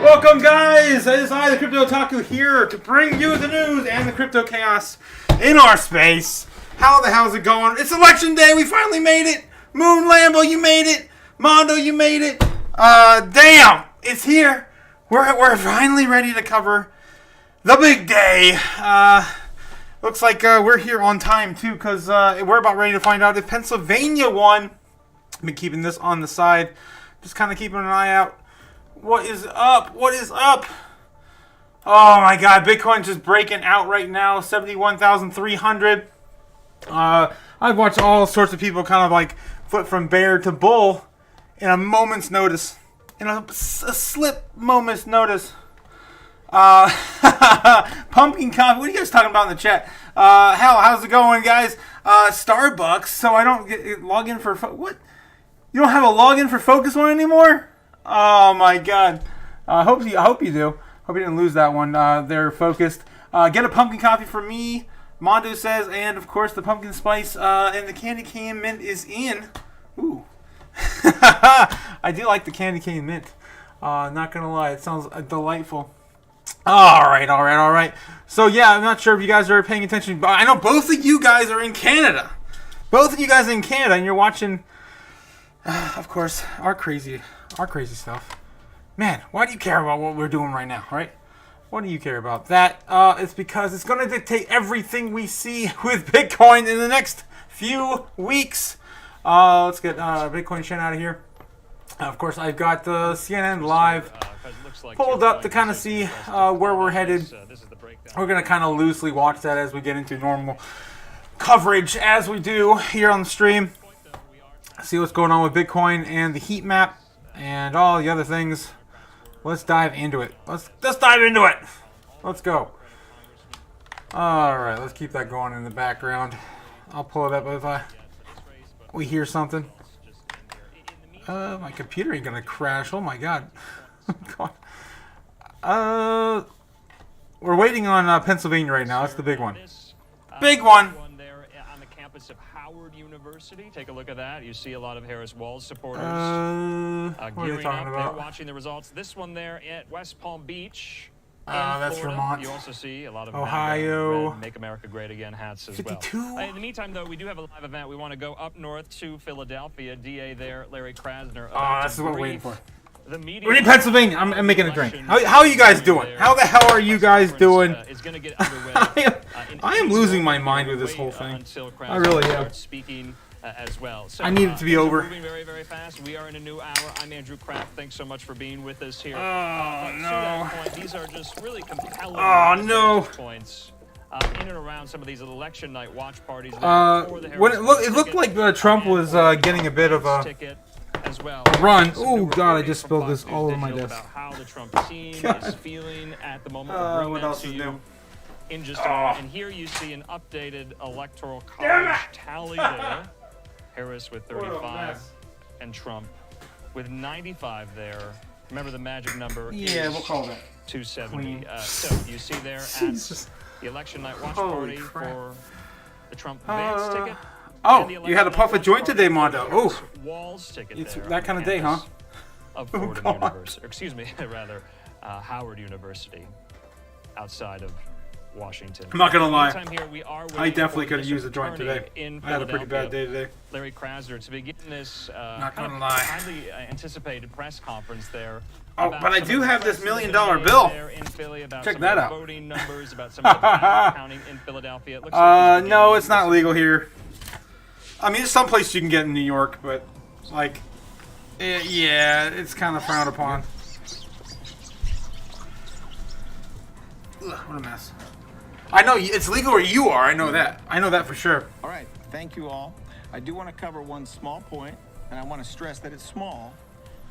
Welcome, guys! It is I, the Crypto Otaku, here to bring you the news and the crypto chaos in our space. How the hell's it going? It's election day. We finally made it. Moon Lambo, you made it. Mondo, you made it. Damn, it's here. We're finally ready to cover the big day. Looks like we're here on time too, because we're about ready to find out if Pennsylvania won. I've been keeping this on the side, just kind of keeping an eye out. What is up? What is up? Oh my God, Bitcoin's just breaking out right now, 71,300. I've watched all sorts of people kind of like flip from bear to bull in a moment's notice. In a slip moment's notice. Pumpkin coffee. What are you guys talking about in the chat? How's it going, guys? Starbucks. So I don't get log in for what? You don't have a login for Focus One anymore? Oh my God. I hope you do. Hope you didn't lose that one. They're focused. Get a pumpkin coffee for me, Mondo says, and of course the pumpkin spice and the candy cane mint is in. Ooh. I do like the candy cane mint. Not gonna lie, it sounds delightful. All right. So yeah, I'm not sure if you guys are paying attention, but I know both of you guys are in Canada. Both of you guys are in Canada, and you're watching, of course, our crazy stuff. Man, why do you care about what we're doing right now, right? Why do you care about that? It's because it's going to dictate everything we see with Bitcoin in the next few weeks. Let's get Bitcoin Shen out of here. Of course, I've got the CNN Live pulled up to kind of see where we're headed. We're going to kind of loosely watch that as we get into normal coverage as we do here on the stream. See what's going on with Bitcoin and the heat map and all the other things. Let's dive into it. Let's dive into it. Let's go. All right, let's keep that going in the background. I'll pull it up if we hear something. My computer ain't gonna crash. Oh my God. We're waiting on Pennsylvania right now. That's the big one. Big one. Of Howard University. Take a look at that. You see a lot of Harris Walls supporters what are they talking about? There, watching the results. This one there at West Palm Beach. That's Florida. Vermont. You also see a lot of Ohio. Red, Make America Great Again hats as 52. well. In the meantime, though, we do have a live event. We want to go up north to Philadelphia. DA there, Larry Krasner. This is what we're waiting for. We're in Pennsylvania. I'm making a drink. How are you guys doing? How the hell are you guys doing? I am losing my mind with this whole thing. I really am. As well. So, I need it to be over. Moving very, very fast. We are in a new hour. I'm Andrew Kraft. Thanks so much for being with us here. Oh, no. To that point, these are just really compelling points in and around some of these election night watch parties. When it looked like Trump was getting a bit of a as well. Run. Oh God, I just spilled this all over my desk. About how the Trump team is feeling at the moment. What else is new? In just a moment. And here you see an updated electoral college tally there. Harris with 35 and Trump with 95 there. Remember the magic number is we'll call that 270. So you see there at the election night watch party for the Trump Vance ticket. Oh, you had a puff of joint today, Mondo. Oh, Walls ticket it's there that kind of day, huh? Of Fordham University, or excuse me, rather, Howard University, outside of Washington. I'm not gonna lie, here, we are I definitely could have used a joint today. I had a pretty bad day today. Larry Krasner to begin this highly anticipated press conference there. Oh, but I do have this $1 million bill. Check that out. Voting numbers, about some of the counting in Philadelphia. It looks like no, it's not legal here. I mean, there's some place you can get in New York, but like, yeah, it's kind of frowned upon. Ugh, what a mess. I know it's legal where you are. I know that. I know that for sure. All right. Thank you all. I do want to cover one small point, and I want to stress that it's small,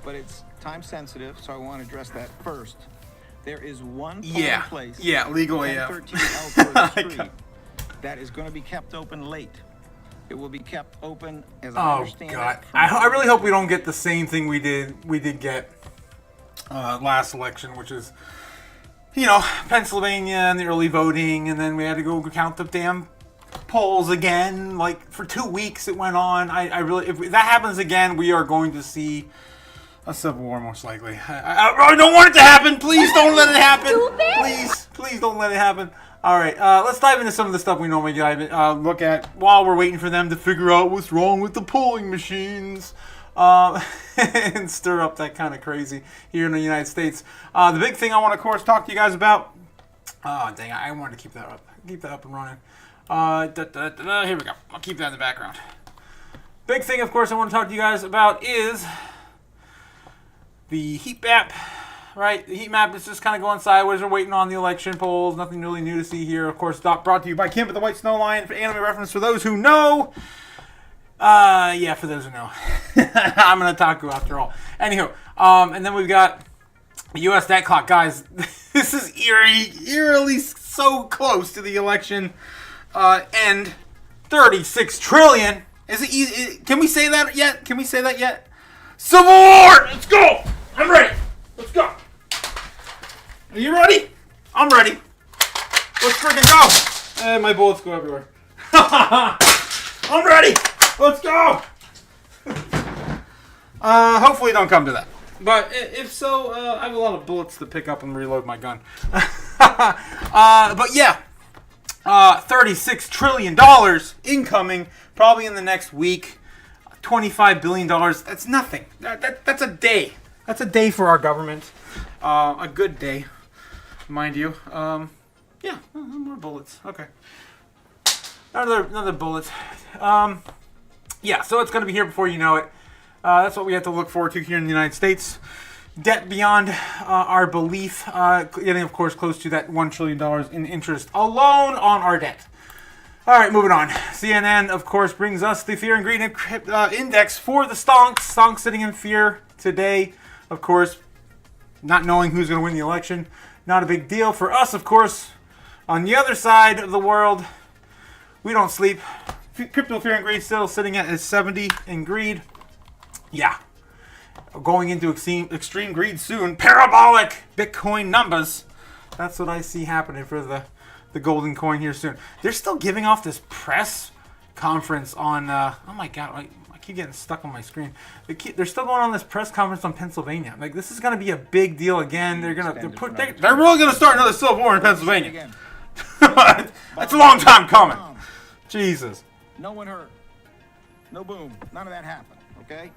but it's time sensitive, so I want to address that first. There is one polling place. Yeah, legal AF. 13 Ellsworth Street that is going to be kept open late. It will be kept open as I understand. Oh God! I really hope we don't get the same thing we did get last election, which is you know, Pennsylvania and the early voting, and then we had to go count the damn polls again. Like, for 2 weeks it went on. I really, if that happens again, we are going to see a civil war, most likely. I don't want it to happen. Please don't let it happen. Please don't let it happen. All right, let's dive into some of the stuff we normally look at while we're waiting for them to figure out what's wrong with the polling machines. And stir up that kind of crazy here in the United States. The big thing I want to, of course, talk to you guys about. Oh, dang, I wanted to keep that up. Keep that up and running. Here we go. I'll keep that in the background. Big thing, of course, I want to talk to you guys about is the heat map. Right, the heat map is just kind of going sideways. We're waiting on the election polls. Nothing really new to see here. Of course, brought to you by Kim at the White Snow Lion for anime reference for those who know. Yeah, for those who know. I'm an otaku after all. Anywho, and then we've got the U.S. debt clock. Guys, this is eerily so close to the election end. 36 trillion. Is it easy? Can we say that yet? Civil War! Let's go! I'm ready. Let's go. Are you ready? I'm ready. Let's freaking go. And my bullets go everywhere. I'm ready. Let's go! Hopefully don't come to that. But if so, I have a lot of bullets to pick up and reload my gun. But yeah, $36 trillion incoming probably in the next week. $25 billion, that's nothing. That's a day. That's a day for our government. A good day, mind you. Yeah, more bullets. Okay. Another bullet. Yeah, so it's going to be here before you know it. That's what we have to look forward to here in the United States. Debt beyond our belief, getting, of course, close to that $1 trillion in interest alone on our debt. All right, moving on. CNN, of course, brings us the Fear and Greed Index for the stonks. Stonks sitting in fear today. Of course, not knowing who's going to win the election. Not a big deal. For us, of course, on the other side of the world, we don't sleep. Crypto Fear and Greed still sitting at 70 in greed. Yeah. Going into extreme greed soon. Parabolic Bitcoin numbers. That's what I see happening for the golden coin here soon. They're still giving off this press conference on... oh my god, I keep getting stuck on my screen. They're still going on this press conference on Pennsylvania. Like, this is going to be a big deal again. They're really going to start another civil war in Pennsylvania. That's a long time coming. Jesus. No one heard. No boom. None of that happened, okay?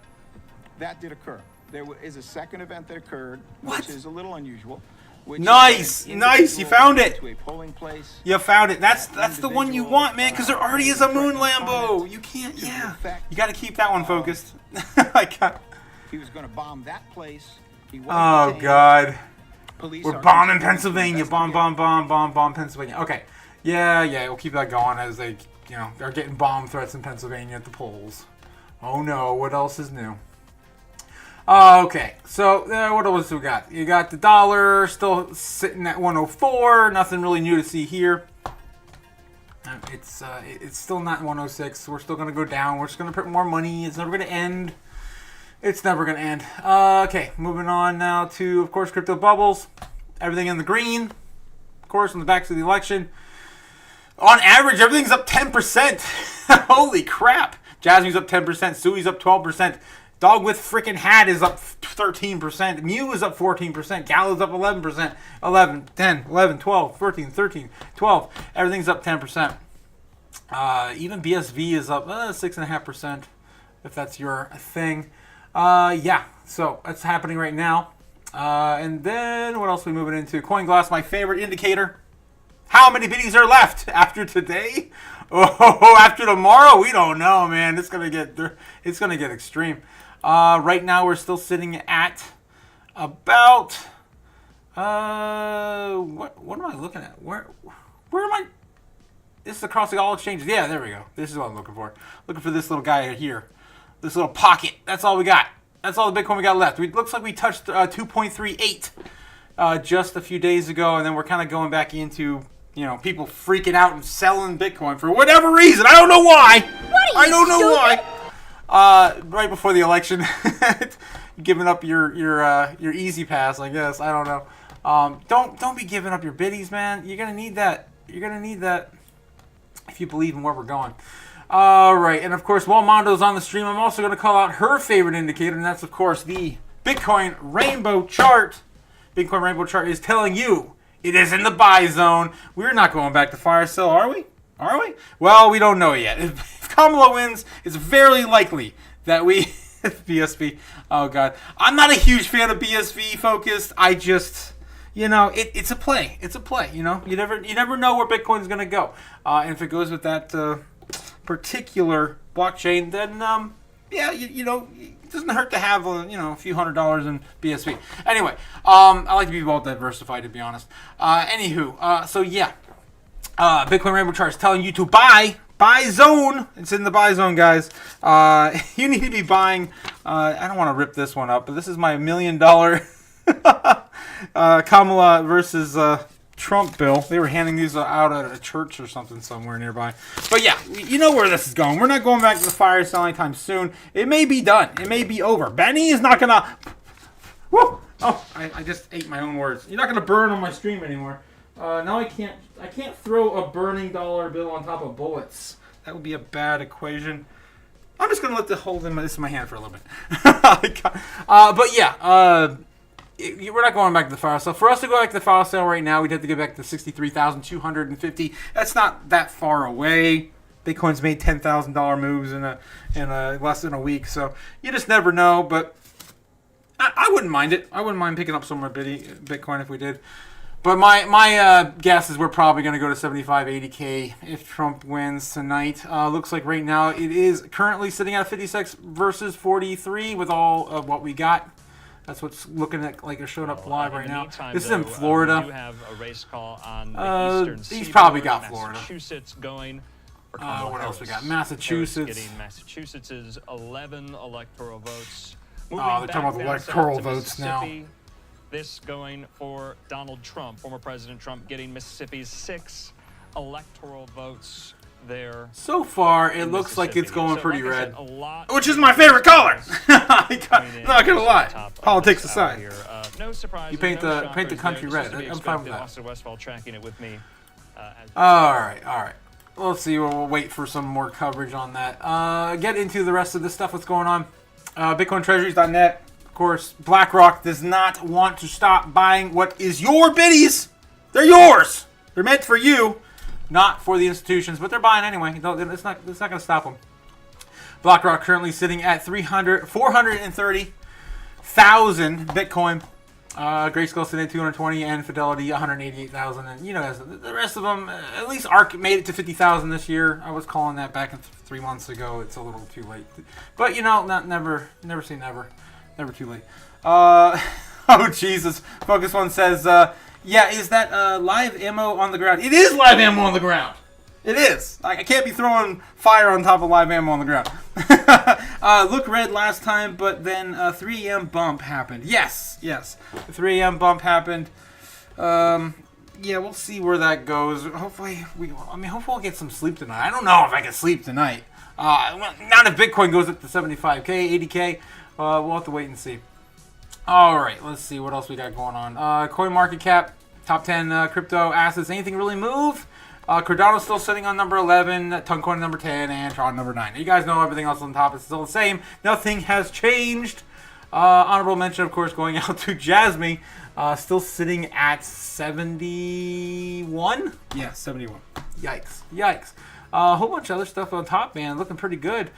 That did occur. There is a second event that occurred, which is a little unusual. Nice, you found it. To a polling place. You found it. That's the one you want, man, because there already is a moon Lambo. You can't, yeah. You got to keep that one focused. He was going to bomb that place. Oh, God. We're bombing Pennsylvania. Bomb Pennsylvania. Okay. Yeah, we'll keep that going as they, they're getting bomb threats in Pennsylvania at the polls. Oh, no. What else is new? Okay, so what else we got? You got the dollar still sitting at 104. Nothing really new to see here. It's still not 106. We're still going to go down. We're just going to print more money. It's never going to end. It's never going to end. Okay, moving on now to, of course, crypto bubbles. Everything in the green. Of course, on the backs of the election. On average, everything's up 10%. Holy crap. Jasmine's up 10%. Sui's up 12%. Dog with freaking hat is up 13%. Mew is up 14%. Gal is up 11%. 11, 10, 11, 12, 14, 13, 12. Everything's up 10%. Even BSV is up 6.5%, if that's your thing. Yeah, so that's happening right now. And then what else are we moving into? CoinGlass, my favorite indicator. How many biddies are left after today? Oh, after tomorrow? We don't know, man. It's gonna get extreme. Right now we're still sitting at about what am I looking at? Where am I? This is across all exchanges. Yeah, there we go. This is what I'm looking for. Looking for this little guy here. This little pocket. That's all we got. That's all the Bitcoin we got left. It looks like we touched 2.38 just a few days ago, and then we're kind of going back into people freaking out and selling Bitcoin for whatever reason. I don't know why. I don't know why. Right before the election, giving up your easy pass, I guess. I don't know. Don't be giving up your biddies, man. You're gonna need that. You're gonna need that if you believe in where we're going. All right, and of course, while Mondo's on the stream, I'm also going to call out her favorite indicator, and that's, of course, the Bitcoin Rainbow Chart. Bitcoin Rainbow Chart is telling you it is in the buy zone. We're not going back to fire sale, are we? Are we? Well, we don't know yet. If Kamala wins, it's very likely that we... BSV. Oh, God. I'm not a huge fan of BSV focused. I just... it's a play. It's a play, You never know where Bitcoin's going to go. And if it goes with that... particular blockchain, then it doesn't hurt to have a few $100s in BSV. Anyway, I like to be well diversified, to be honest. So yeah, Bitcoin Rainbow Chart is telling you to buy zone. It's in the buy zone, guys. You need to be buying. I don't want to rip this one up, but this is my $1 million Kamala versus Trump bill. They were handing these out at a church or something somewhere nearby. But yeah, you know where this is going. We're not going back to the fire sale anytime soon. It may be done. It may be over. Benny is not gonna... Woo! Oh, I just ate my own words. You're not gonna burn on my stream anymore. Now I can't throw a burning dollar bill on top of bullets. That would be a bad equation. I'm just gonna let this hold this in my hand for a little bit. But yeah, we're not going back to the fire sale. For us to go back to the fire sale right now, we'd have to go back to 63,250. That's not that far away. Bitcoin's made $10,000 moves in a less than a week, so you just never know. But I wouldn't mind it. I wouldn't mind picking up some more Bitcoin if we did. But my guess is we're probably going to go to 75, 80K if Trump wins tonight. Looks like right now it is currently sitting at 56 versus 43 with all of what we got. That's what's looking at like it's showing up live right now. This is in Florida. You have a race call on the eastern he's seaboard, probably got Florida. Massachusetts going. What else we got? Massachusetts. Getting Massachusetts' 11 electoral votes. They're talking about the electoral votes now. This going for Donald Trump, former President Trump, getting Mississippi's 6 electoral votes there. So far, it looks like it's going pretty red. Which is my favorite color! I'm not gonna lie. Politics aside. No surprise. You paint the country red. I'm fine with that. Austin Westfall tracking it with me. Alright. Let's see. We'll wait for some more coverage on that. Get into the rest of this stuff. What's going on? BitcoinTreasuries.net. Of course, BlackRock does not want to stop buying what is your biddies. They're yours. They're meant for you, not for the institutions, but they're buying anyway. It's not going to stop them. BlackRock currently sitting at 430,000 Bitcoin. Grayscale sitting at 220, and Fidelity 188,000. And guys, the rest of them, at least ARK made it to 50,000 this year. I was calling that back 3 months ago. It's a little too late, but never say never. Never too late. Oh Jesus! Focus One says, yeah, is that live ammo on the ground? It is live ammo on the ground. It is. I can't be throwing fire on top of live ammo on the ground. Look red last time, but then a 3 a.m. bump happened. Yes. The 3 a.m. bump happened. Yeah, we'll see where that goes. Hopefully we'll get some sleep tonight. I don't know if I can sleep tonight. Not if Bitcoin goes up to 75K, 80K. We'll have to wait and see. All right, let's see what else we got going on. CoinMarketCap, top 10 crypto assets. Anything really move? Cardano's still sitting on number 11, Toncoin number 10, and Tron number 9. You guys know everything else on top is still the same. Nothing has changed. Honorable mention, of course, going out to Jasmine. Still sitting at 71? Yeah, 71. Yikes. A whole bunch of other stuff on top, man. Looking pretty good.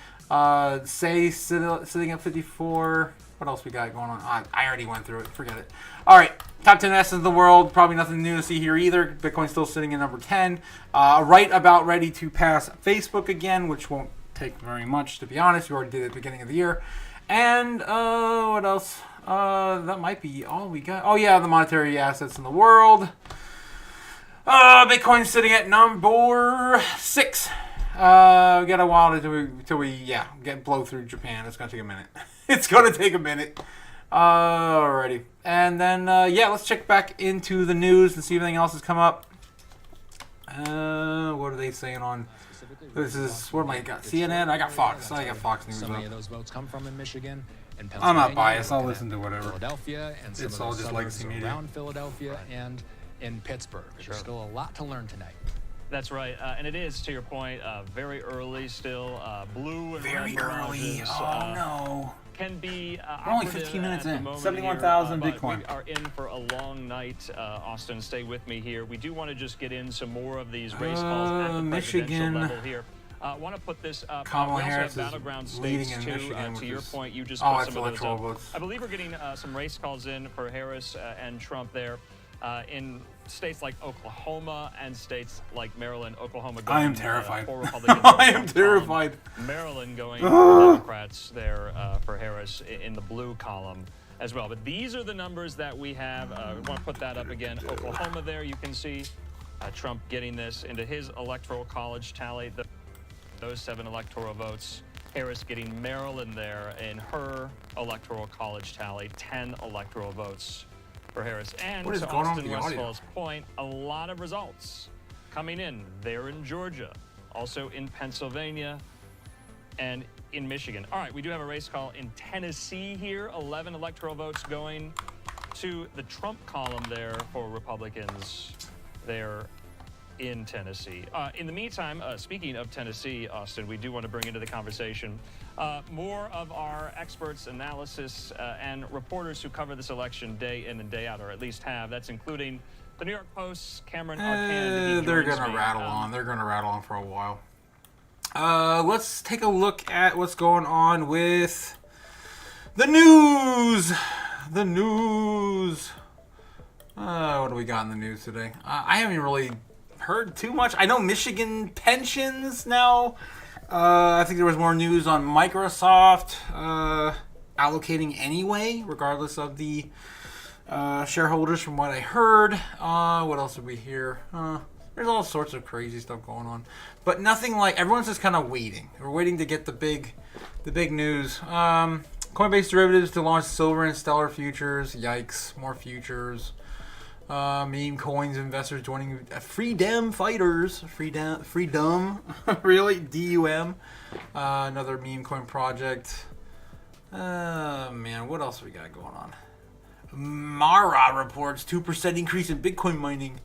Sitting at 54. What else we got going on? I already went through it. Forget it. All right. Top 10 assets in the world. Probably nothing new to see here either. Bitcoin's still sitting at number 10. Right about ready to pass Facebook again, which won't take very much, to be honest. We already did it at the beginning of the year. And what else? That might be all we got. Oh, yeah, the monetary assets in the world. Bitcoin's sitting at number 6. We got a while until we blow through Japan. It's gonna take a minute. Alrighty, and then let's check back into the news and see if anything else has come up. What are they saying on This is what am I got? CNN. I got Fox. I got Fox News. So many of Up. those votes come from in Michigan and I'm Pennsylvania. not biased. I'll listen to whatever. Philadelphia and some It's of all the just suburbs legacy media. around Philadelphia and in Pittsburgh. There's still a lot to learn tonight. That's right, and it is, to your point, very early still. Blue and Very red early. mirages, Oh no. can be We're only operative 15 minutes at the in. moment 71,000 here, Bitcoin. But we are in for a long night. Austin, stay with me here. We do want to just get in some more of these race calls at the Michigan. presidential level here. Want to put this up. Kamala we also Harris have is battleground leading states in too. Michigan, To which your is- point, you just oh, put it's some of those electoral up. votes. I believe we're getting some race calls in for Harris and Trump there. In states like Oklahoma and states like Maryland, Oklahoma going I am terrified. for Republicans. I am terrified. Maryland going for Democrats there for Harris in the blue column as well. But these are the numbers that we have. We want to put that up again. Oklahoma there, you can see Trump getting this into his electoral college tally. Those 7 electoral votes. Harris getting Maryland there in her electoral college tally, 10 electoral votes for Harris. And What is to going on with Austin the audio? Westfall's point, a lot of results coming in there in Georgia, also in Pennsylvania, and in Michigan. All right, we do have a race call in Tennessee here. 11 electoral votes going to the Trump column there for Republicans there in Tennessee. In the meantime, speaking of Tennessee, Austin, we do want to bring into the conversation more of our experts, analysis, and reporters who cover this election day in and day out, or at least have. That's including the New York Post's Cameron Arcand. They're gonna rattle on. They're gonna rattle on for a while. Let's take a look at what's going on with the news. The news. What do we got in the news today? I haven't really heard too much. I know Michigan pensions now. I think there was more news on Microsoft allocating anyway, regardless of the shareholders, from what I heard. What else did we hear? There's all sorts of crazy stuff going on, but nothing like everyone's just kind of waiting. We're waiting to get the big news. Coinbase derivatives to launch silver and stellar futures. Yikes! More futures. Meme coins investors joining freedom fighters. Freedom. Really? DUM. Another meme coin project. Man, what else we got going on? Mara reports 2% increase in Bitcoin mining.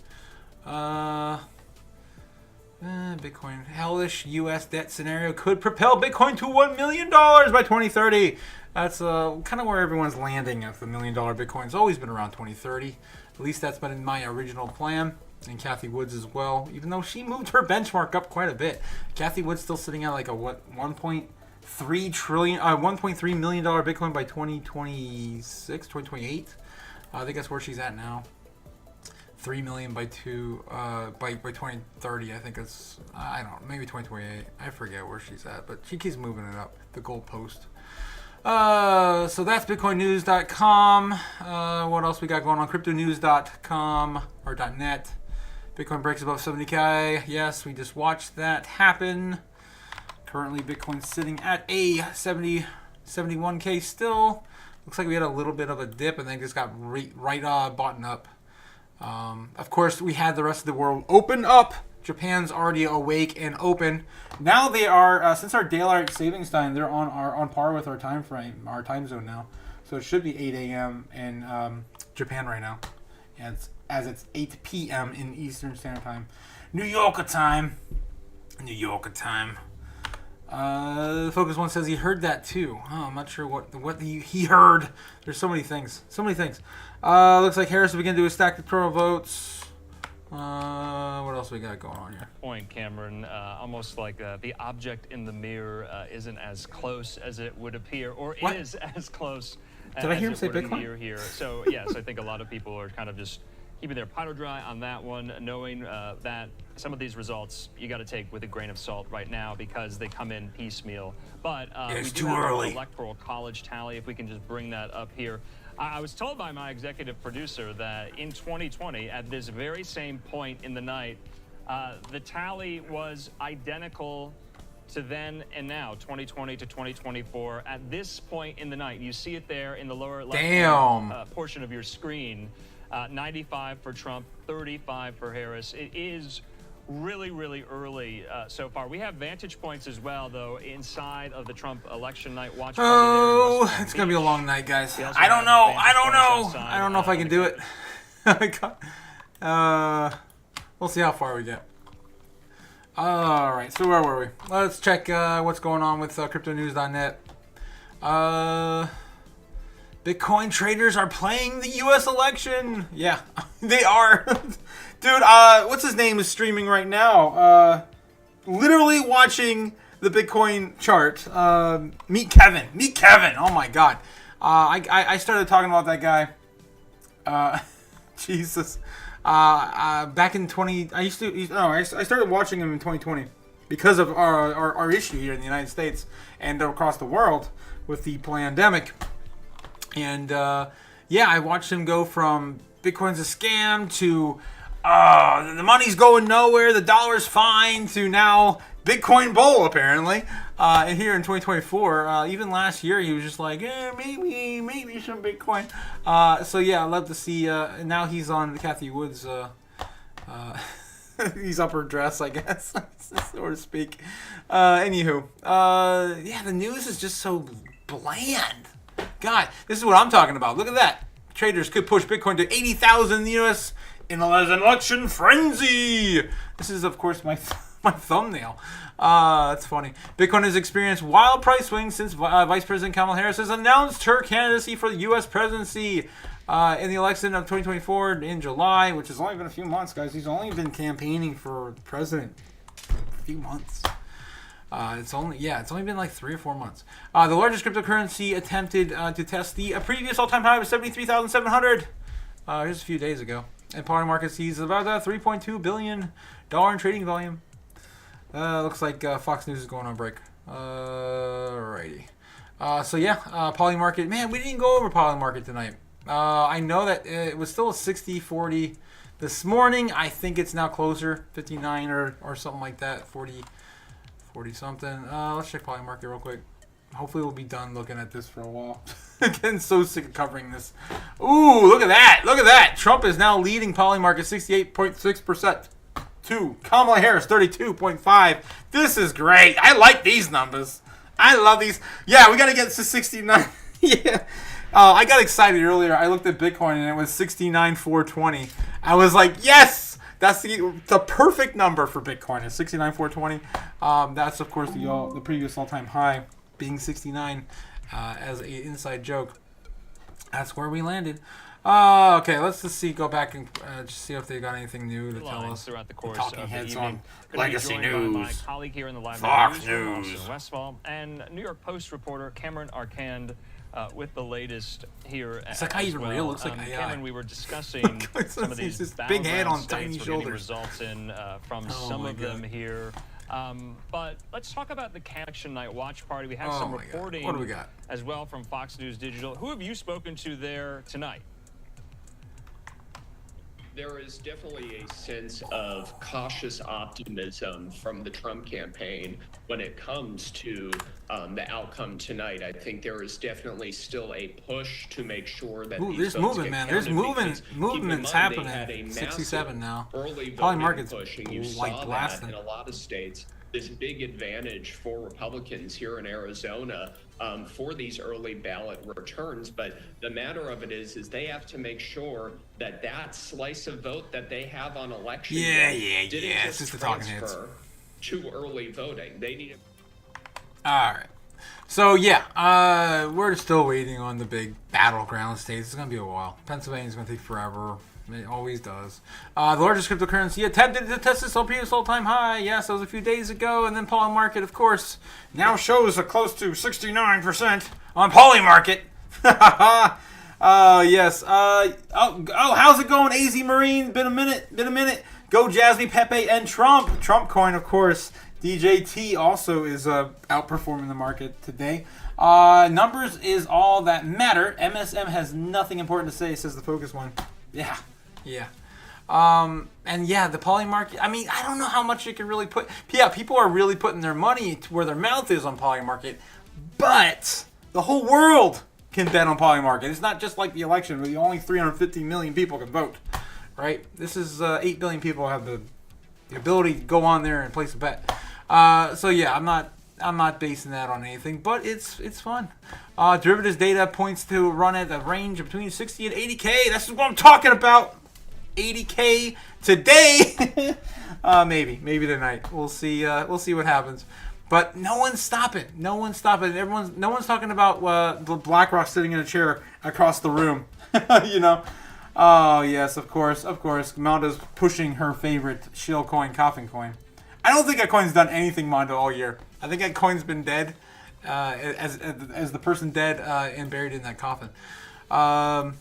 Bitcoin. Hellish U.S. debt scenario could propel Bitcoin to $1 million by 2030. That's kind of where everyone's landing at the $1 million Bitcoin. It's always been around 2030. At least that's been in my original plan. And Kathy Woods as well. Even though she moved her benchmark up quite a bit. Kathy Woods still sitting at like a $1.3 million Bitcoin by 2026, 2028. I think that's where she's at now. 3 million by 2030. I think it's I don't know, maybe 2028. I forget where she's at, but she keeps moving it up the goalpost. So that's BitcoinNews.com. What else we got going on? CryptoNews.com or .net. Bitcoin breaks above 70K. Yes, we just watched that happen. Currently, Bitcoin's sitting at a 71K still. Looks like we had a little bit of a dip and then just got right bought up. Of course, we had the rest of the world open up. Japan's already awake and open. Now they are, since our daylight savings time, they're on par with our time frame, our time zone now. So it should be 8 a.m. in Japan right now, as it's 8 p.m. in Eastern Standard Time. New Yorker time. Focus One says he heard that too. Oh, I'm not sure what he heard. There's so many things. Looks like Harris will begin to do a stack of electoral votes. What else we got going on here? Point, Cameron. Almost like the object in the mirror isn't as close as it would appear, or What? is as close. Did I hear him as say it would Bitcoin? appear here. So yes, I think a lot of people are kind of just keeping their powder dry on that one, knowing that some of these results you got to take with a grain of salt right now because they come in piecemeal. But It's we do too have early. an electoral college tally. If we can just bring that up here. I was told by my executive producer that in 2020, at this very same point in the night, the tally was identical to then and now, 2020 to 2024. At this point in the night, you see it there in the lower left portion of your screen. 95 for Trump, 35 for Harris. It is really, really early so far. We have vantage points as well, though, inside of the Trump election night watch party. Oh, it's going to be a long night, guys. I don't know. I don't know if I can do it. We'll see how far we get. All right, so where were we? Let's check what's going on with cryptonews.net. Bitcoin traders are playing the U.S. election. Yeah, they are. Dude, what's his name is streaming right now. Literally watching the Bitcoin chart. Meet Kevin. Meet Kevin. Oh, my God. I started talking about that guy. Jesus. Back in I started watching him in 2020 because of our issue here in the United States and across the world with the pandemic. And yeah, I watched him go from Bitcoin's a scam to the money's going nowhere, the dollar's fine, to now Bitcoin bull apparently. And here in 2024, even last year he was just like, maybe some Bitcoin. So yeah, I love to see. Now he's on Kathy Wood's. He's upper dress, I guess, so to speak. Anywho, yeah, the news is just so bland. God, this is what I'm talking about. Look at that. Traders could push Bitcoin to 80,000 in the U.S. in an election frenzy. This is, of course, my thumbnail. That's funny. Bitcoin has experienced wild price swings since Vice President Kamala Harris has announced her candidacy for the U.S. presidency in the election of 2024 in July, which has only been a few months, guys. He's only been campaigning for president a few months. It's only been like 3 or 4 months. The largest cryptocurrency attempted to test the previous all-time high of 73,700 just a few days ago. And Polymarket sees about $3.2 billion in trading volume. Looks like Fox News is going on break. Alrighty. So yeah, Polymarket. Man, we didn't go over Polymarket tonight. I know that it was still a 60-40 this morning. I think it's now closer, 59 or something like that, 40 something. Let's check Polymarket real quick. Hopefully we'll be done looking at this for a while. Getting so sick of covering this. Ooh, look at that. Look at that. Trump is now leading Polymarket 68.6% to Kamala Harris 32.5%. This is great. I like these numbers. I love these. Yeah, we got to get to 69. Yeah. I got excited earlier. I looked at Bitcoin and it was 69,420. I was like, yes! That's the perfect number for Bitcoin. Is 69,420. That's of course the previous all-time high being 69. As an inside joke, that's where we landed. Okay, let's just see. Go back and just see if they got anything new to tell us. Throughout the course Talking of heads the on Legacy News, my colleague here in the live Fox News, News, Westfall, and New York Post reporter Cameron Arcand. With the latest here. It's like how even well. real looks like AI. Cameron, we were discussing some of these big head on tiny shoulders. Results in from some of them here. But let's talk about the election night watch party. We have some reporting what do we got? As well from Fox News Digital. Who have you spoken to there tonight? There is definitely a sense of cautious optimism from the Trump campaign when it comes to the outcome tonight. I think there is definitely still a push to make sure that these there's votes movement, get man. counted, There's movement's happening. Had a 67 now. Early Polymarket's pushing. You like saw blasting. that in a lot of states. This big advantage for Republicans here in Arizona for these early ballot returns. But the matter of it is they have to make sure that that slice of vote that they have on election day didn't just it's just the talking heads. transfer to early voting. They need to. All right. So yeah, we're still waiting on the big battleground states. It's gonna be a while. Pennsylvania's gonna take forever. It always does. The largest cryptocurrency attempted to test its previous all-time high. Yes, that was a few days ago. And then Polymarket, of course, now shows a close to 69% on Polymarket. Yes. How's it going, AZ Marine? Been a minute. Go Jasmine, Pepe, and Trump. Trump coin, of course. DJT also is outperforming the market today. Numbers is all that matter. MSM has nothing important to say, says the Focus one. Yeah. And yeah, the Polymarket, I mean, I don't know how much you can really put. Yeah, people are really putting their money to where their mouth is on Polymarket, but the whole world can bet on Polymarket. It's not just like the election where only 350 million people can vote, right? This is 8 billion people have the the ability to go on there and place a bet. So yeah, I'm not basing that on anything, but it's fun. Derivatives data points to run at a range of between 60 and 80K. That's what I'm talking about. 80K today. Maybe tonight. We'll see. We'll see what happens. But no one's stopping. No one's stopping. No one's talking about the BlackRock sitting in a chair across the room. You know. Oh yes, of course. Mondo's pushing her favorite shill coin, coffin coin. I don't think that coin's done anything, Mondo, all year. I think that coin's been dead, as the person dead and buried in that coffin. All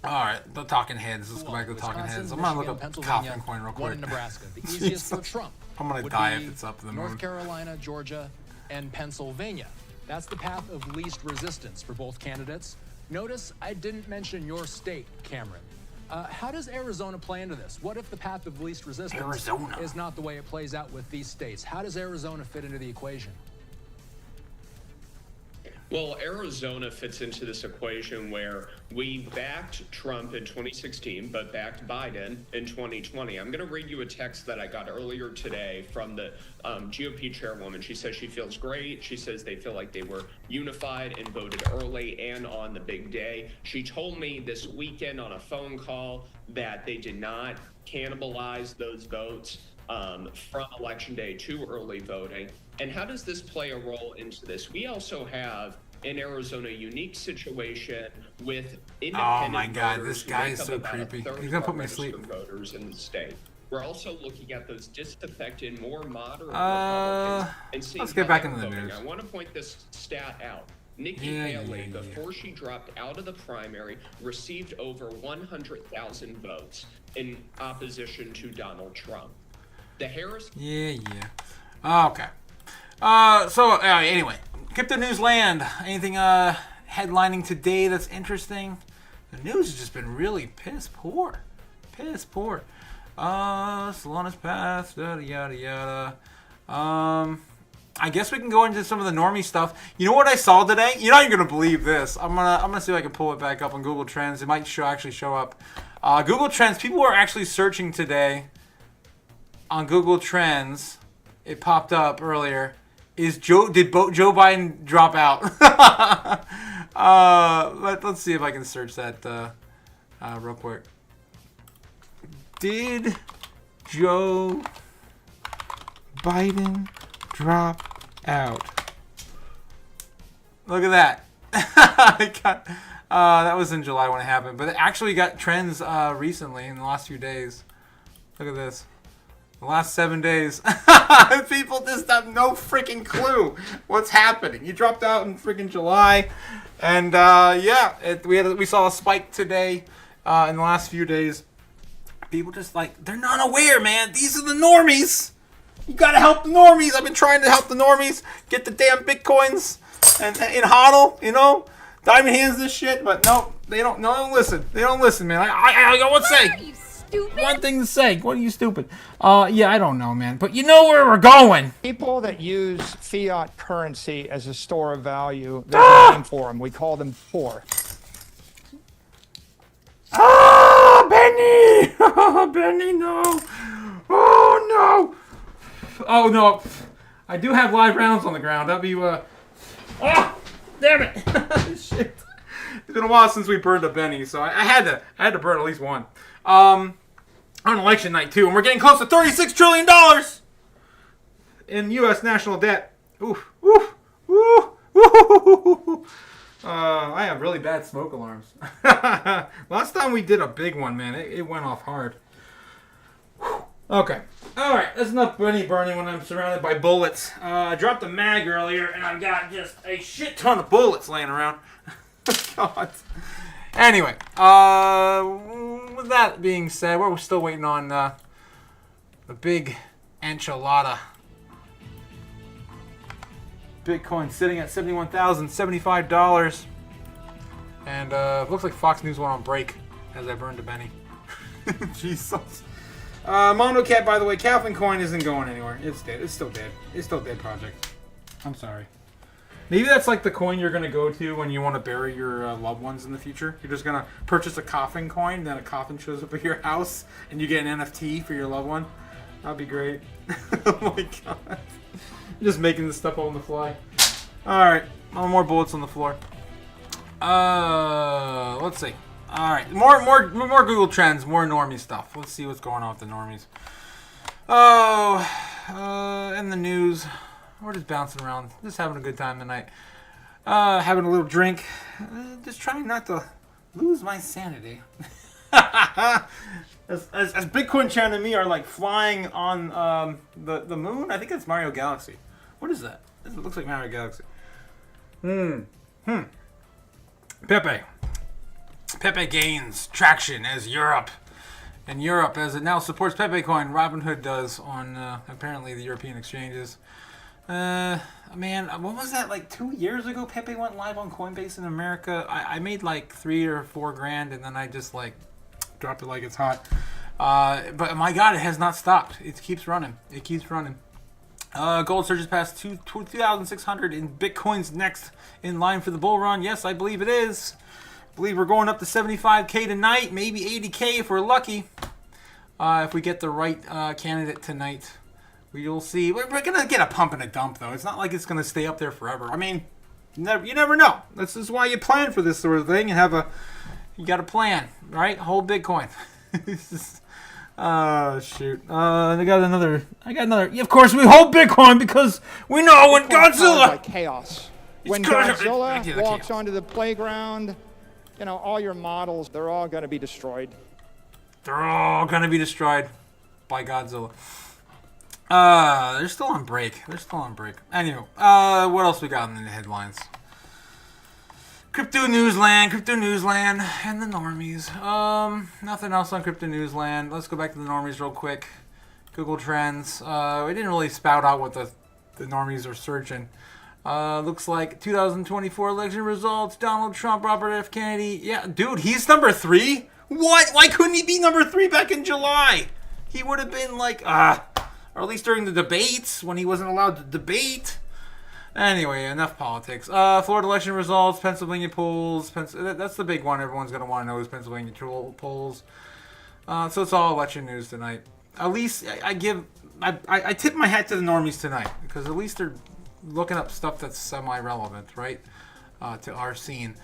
right, the talking heads. Let's go back to the talking heads. I'm gonna look up coffin coin real quick. One in Nebraska, the easiest for Trump. I'm gonna die if it's up to the moon. North Carolina, Georgia, and Pennsylvania. That's the path of least resistance for both candidates. Notice I didn't mention your state, Cameron. How does Arizona play into this? What if the path of least resistance is not the way it plays out with these states? How does Arizona fit into the equation? Well, Arizona fits into this equation where we backed Trump in 2016, but backed Biden in 2020. I'm going to read you a text that I got earlier today from the GOP chairwoman. She says she feels great. She says they feel like they were unified and voted early and on the big day. She told me this weekend on a phone call that they did not cannibalize those votes from Election Day to early voting. And how does this play a role into this? We also have in Arizona a unique situation with independent oh my God, voters this guy who is make so up about creepy. a third He's gonna of put me to registered sleep. voters in the state. We're also looking at those disaffected, more moderate Uh, Republicans and seeing let's get how back they're into the voting. news. I want to point this stat out. Nikki Haley, before she dropped out of the primary, received over 100,000 votes in opposition to Donald Trump. The Harris... Yeah. Okay. Anyway, Crypto News Land. Anything headlining today that's interesting? The news has just been really piss poor. Solana's path, yada yada. I guess we can go into some of the normie stuff. You know what I saw today? You're not even gonna believe this. I'm gonna see if I can pull it back up on Google Trends. It might actually show up. Google Trends. People were actually searching today on Google Trends. It popped up earlier. Did Joe Biden drop out? Let's see if I can search that real quick. Did Joe Biden drop out? Look at that. That was in July when it happened, but it actually got trends recently in the last few days. Look at this. The last 7 days. People just have no freaking clue what's happening. He dropped out in freaking July. And we saw a spike today in the last few days. People just they're not aware, man. These are the normies. You gotta help the normies. I've been trying to help the normies get the damn bitcoins and in HODL, you know. Diamond hands this shit, but no, they don't listen. They don't listen, man. I got one thing. Stupid. One thing to say. What are you stupid? Yeah, I don't know, man. But you know where we're going. People that use fiat currency as a store of value, there's a name for them. We call them poor. Benny! Benny, no. Oh, no. Oh, no. I do have live rounds on the ground. That'd be, damn it. Shit. It's been a while since we burned a Benny, so I had to burn at least one. On election night, too. And we're getting close to $36 trillion in U.S. national debt. Oof. I have really bad smoke alarms. Last time we did a big one, man, it went off hard. Okay. All right. That's enough Benny burning when I'm surrounded by bullets. I dropped a mag earlier, and I've got just a shit ton of bullets laying around. God. Anyway, with that being said, we're still waiting on the big enchilada. Bitcoin sitting at $71,075. And looks like Fox News went on break as I burned a Benny. Jesus. Mondo Cat, by the way, Kaplan Coin isn't going anywhere. It's dead. It's still dead. It's still dead project. I'm sorry. Maybe that's like the coin you're going to go to when you want to bury your loved ones in the future. You're just going to purchase a coffin coin, then a coffin shows up at your house, and you get an NFT for your loved one. That'd be great. Oh my god. Just making this stuff on the fly. Alright, more bullets on the floor. Let's see. Alright, more Google Trends, more normie stuff. Let's see what's going on with the normies. In the news, we're just bouncing around, just having a good time tonight. Having a little drink, just trying not to lose my sanity. as Bitcoin Chan and me are like flying on the moon. I think it's Mario Galaxy. What is that? It looks like Mario Galaxy. Pepe gains traction as Europe as it now supports Pepe Coin. Robinhood does on apparently the European exchanges. Man, what was that, like 2 years ago? Pepe went live on Coinbase in America. I made like 3 or 4 grand, and then I just like dropped it like it's hot. But my God, it has not stopped. It keeps running. Gold surges past 2,600, and Bitcoin's next in line for the bull run. Yes, I believe it is. I believe we're going up to 75K tonight, maybe 80K if we're lucky. If we get the right candidate tonight. We'll see. We're going to get a pump and a dump, though. It's not like it's going to stay up there forever. I mean, you never know. This is why you plan for this sort of thing and you got a plan, right? Hold Bitcoin. Shoot. I got another. Of course, we hold Bitcoin because we know when Godzilla. Like chaos. When Godzilla walks onto the playground, all your models, they're all going to be destroyed. They're all going to be destroyed by Godzilla. They're still on break. Anyway, what else we got in the headlines? Crypto Newsland, and the normies. Nothing else on Crypto Newsland. Let's go back to the normies real quick. Google Trends. We didn't really spout out what the normies are searching. Looks like 2024 election results. Donald Trump, Robert F. Kennedy. Yeah, dude, he's number 3? What? Why couldn't he be number 3 back in July? He would have been like, or at least during the debates when he wasn't allowed to debate. Anyway, enough politics. Florida election results, Pennsylvania polls. That's the big one everyone's going to want to know is Pennsylvania polls. So it's all election news tonight. At least I tip my hat to the normies tonight because at least they're looking up stuff that's semi-relevant, right, to our scene.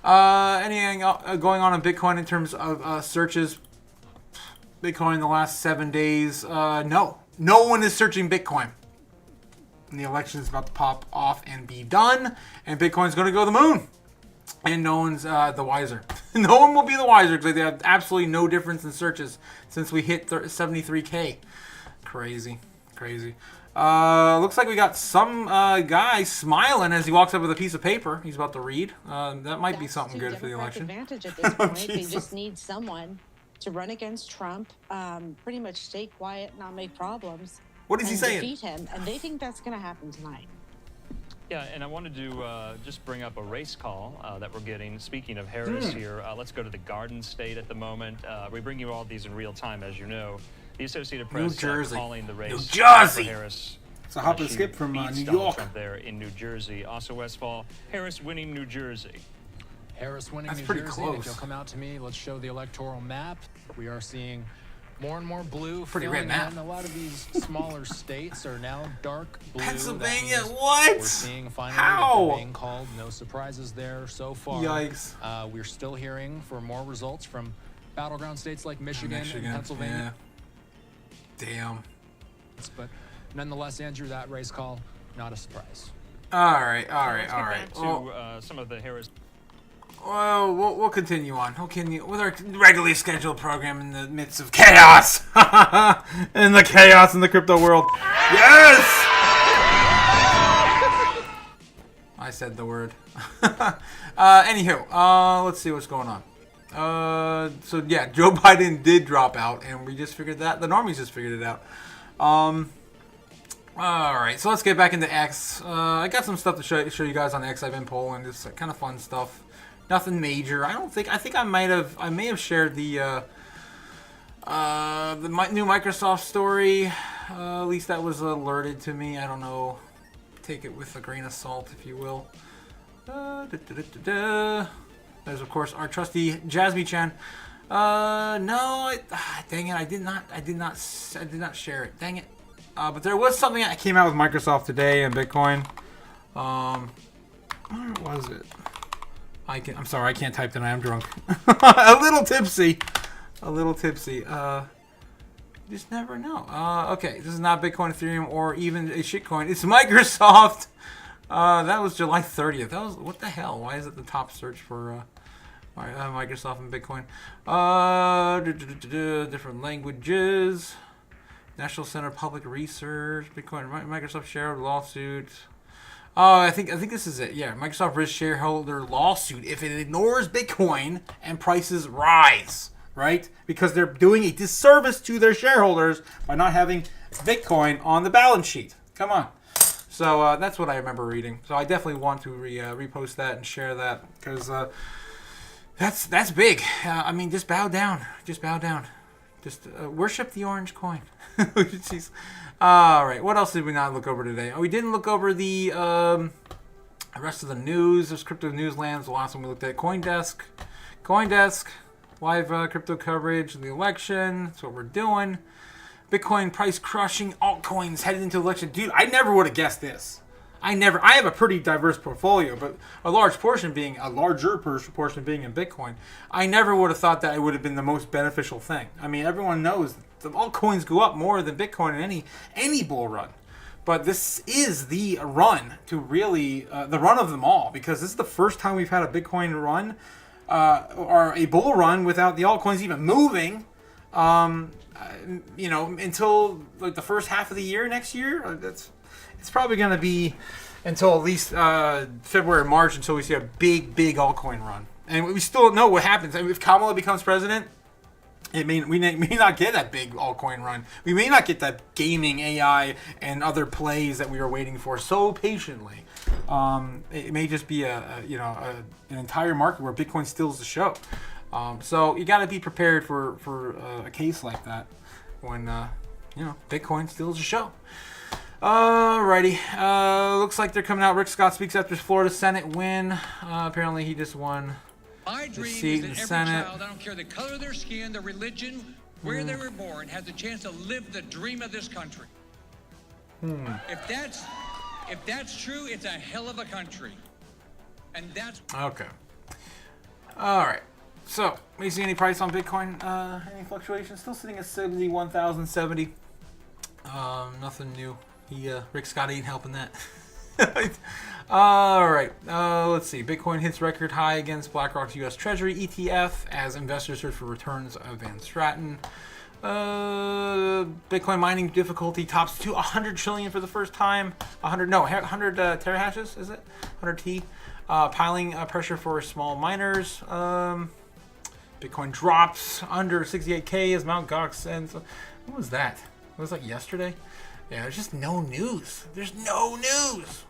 Anything going on in Bitcoin in terms of searches? Bitcoin in the last 7 days? No one is searching Bitcoin. And the election is about to pop off and be done, and Bitcoin's going to go to the moon, and no one's the wiser. No one will be the wiser because they have absolutely no difference in searches since we hit 73K. Crazy. Looks like we got some guy smiling as he walks up with a piece of paper he's about to read. That might be something good for the election. Advantage at this point. They just need someone to run against Trump, pretty much stay quiet, not make problems. What is he saying? Defeat him, and they think that's going to happen tonight. Yeah, and I wanted to just bring up a race call that we're getting. Speaking of Harris here, let's go to the Garden State at the moment. We bring you all these in real time, as you know. The Associated Press calling the race New Jersey. for Harris. It's a hop and skip from New Donald York. Trump there in New Jersey. Also, Westfall, Harris winning New Jersey. Harris winning That's New pretty Jersey. close. If you'll come out to me, let's show the electoral map. We are seeing more and more blue. Pretty filling red map. in. A lot of these smaller states are now dark blue. Pennsylvania, That means what? We're seeing finally How? that they're being called. No surprises there so far. Yikes. We're still hearing for more results from battleground states like Michigan and Pennsylvania. Yeah. Damn. But nonetheless, Andrew, that race call, not a surprise. All right. Let's get back to some of the Harris. Well, we'll continue on. We'll continue with our regularly scheduled program in the midst of chaos. In the chaos in the crypto world. Yes! I said the word. Anywho, let's see what's going on. So yeah, Joe Biden did drop out, and we just figured that. The normies just figured it out. All right, so let's get back into X. I got some stuff to show you guys on X. I've been polling, just kind of fun stuff. Nothing major. I think I may have shared the new Microsoft story. At least that was alerted to me. I don't know. Take it with a grain of salt, if you will. There's of course our trusty Jasmine Chan. No, dang it, I did not share it. Dang it. But there was something that came out with Microsoft today and Bitcoin. Where was it? I'm sorry, I can't type tonight. I'm drunk. A little tipsy. You just never know. Okay, this is not Bitcoin, Ethereum, or even a shitcoin. It's Microsoft. That was July 30th. That was, what the hell? Why is it the top search for Microsoft and Bitcoin? Different languages. National Center of Public Research. Bitcoin. Microsoft shareholder lawsuit. Oh, I think this is it. Yeah, Microsoft risks shareholder lawsuit if it ignores Bitcoin and prices rise. Right? Because they're doing a disservice to their shareholders by not having Bitcoin on the balance sheet. Come on. So that's what I remember reading. So I definitely want to repost that and share that because that's big. I mean, just bow down. Just worship the orange coin. Jeez. All right. What else did we not look over today? Oh, we didn't look over the rest of the news. There's Crypto Newslands. The last one we looked at. CoinDesk. Live crypto coverage of the election. That's what we're doing. Bitcoin price crushing altcoins headed into election. Dude, I never would have guessed this. I have a pretty diverse portfolio, but a larger portion being in Bitcoin. I never would have thought that it would have been the most beneficial thing. I mean, everyone knows the altcoins go up more than Bitcoin in any bull run. But this is the run to really, the run of them all, because this is the first time we've had a Bitcoin run or a bull run without the altcoins even moving, until like the first half of the year next year. It's probably going to be until at least February or March until we see a big altcoin run. And we still don't know what happens. I mean, if Kamala becomes president, we may not get that big altcoin run. We may not get that gaming AI and other plays that we were waiting for so patiently. It may just be an entire market where Bitcoin steals the show. So you got to be prepared for a case like that when Bitcoin steals the show. Alrighty. Looks like they're coming out. Rick Scott speaks after his Florida Senate win. Apparently he just won the seat in the Senate. Child, I don't care the color of their skin, their religion, where they were born, has the chance to live the dream of this country. If that's true, it's a hell of a country. And that's okay. All right. So, we see any price on Bitcoin? Any fluctuations? Still sitting at 71,070. Nothing new. Rick Scott ain't helping that. All right. Let's see. Bitcoin hits record high against BlackRock's U.S. Treasury ETF as investors search for returns of Van Stratton. Bitcoin mining difficulty tops to 100 trillion for the first time. 100 terahashes, is it? 100 T. Piling pressure for small miners. Bitcoin drops under 68K as Mt. Gox ends. What was that? It was like yesterday? Yeah, there's just no news. There's no news.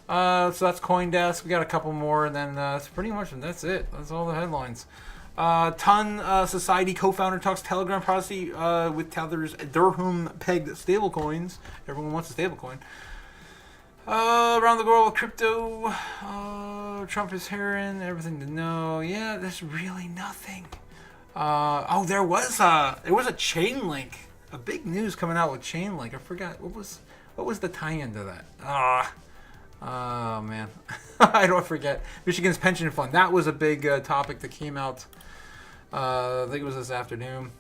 So that's CoinDesk. We got a couple more, and then that's pretty much that's it. That's all the headlines. Ton Society co-founder talks Telegram privacy with Tether's Dirham-pegged stablecoins. Everyone wants a stablecoin. Around the world with crypto, Trump is hearing everything to know. Yeah, there's really nothing. There was a chain link. A big news coming out with Chainlink. I forgot what was the tie-in to that. Oh man, I don't forget. Michigan's pension fund. That was a big topic that came out. I think it was this afternoon.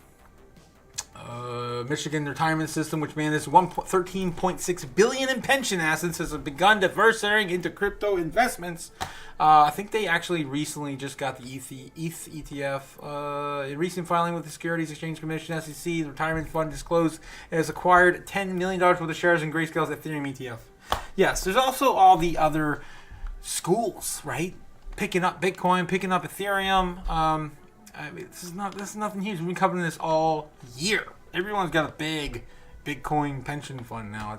Michigan retirement system, which manages $13.6 billion in pension assets, has begun diversifying into crypto investments. I think they actually recently just got the ETH ETF. In recent filing with the Securities Exchange Commission (SEC), the retirement fund disclosed it has acquired $10 million worth of shares in Grayscale's Ethereum ETF. Yes, there's also all the other schools, right? Picking up Bitcoin, picking up Ethereum. I mean, this is nothing huge. We've been covering this all year. Everyone's got a big Bitcoin pension fund now.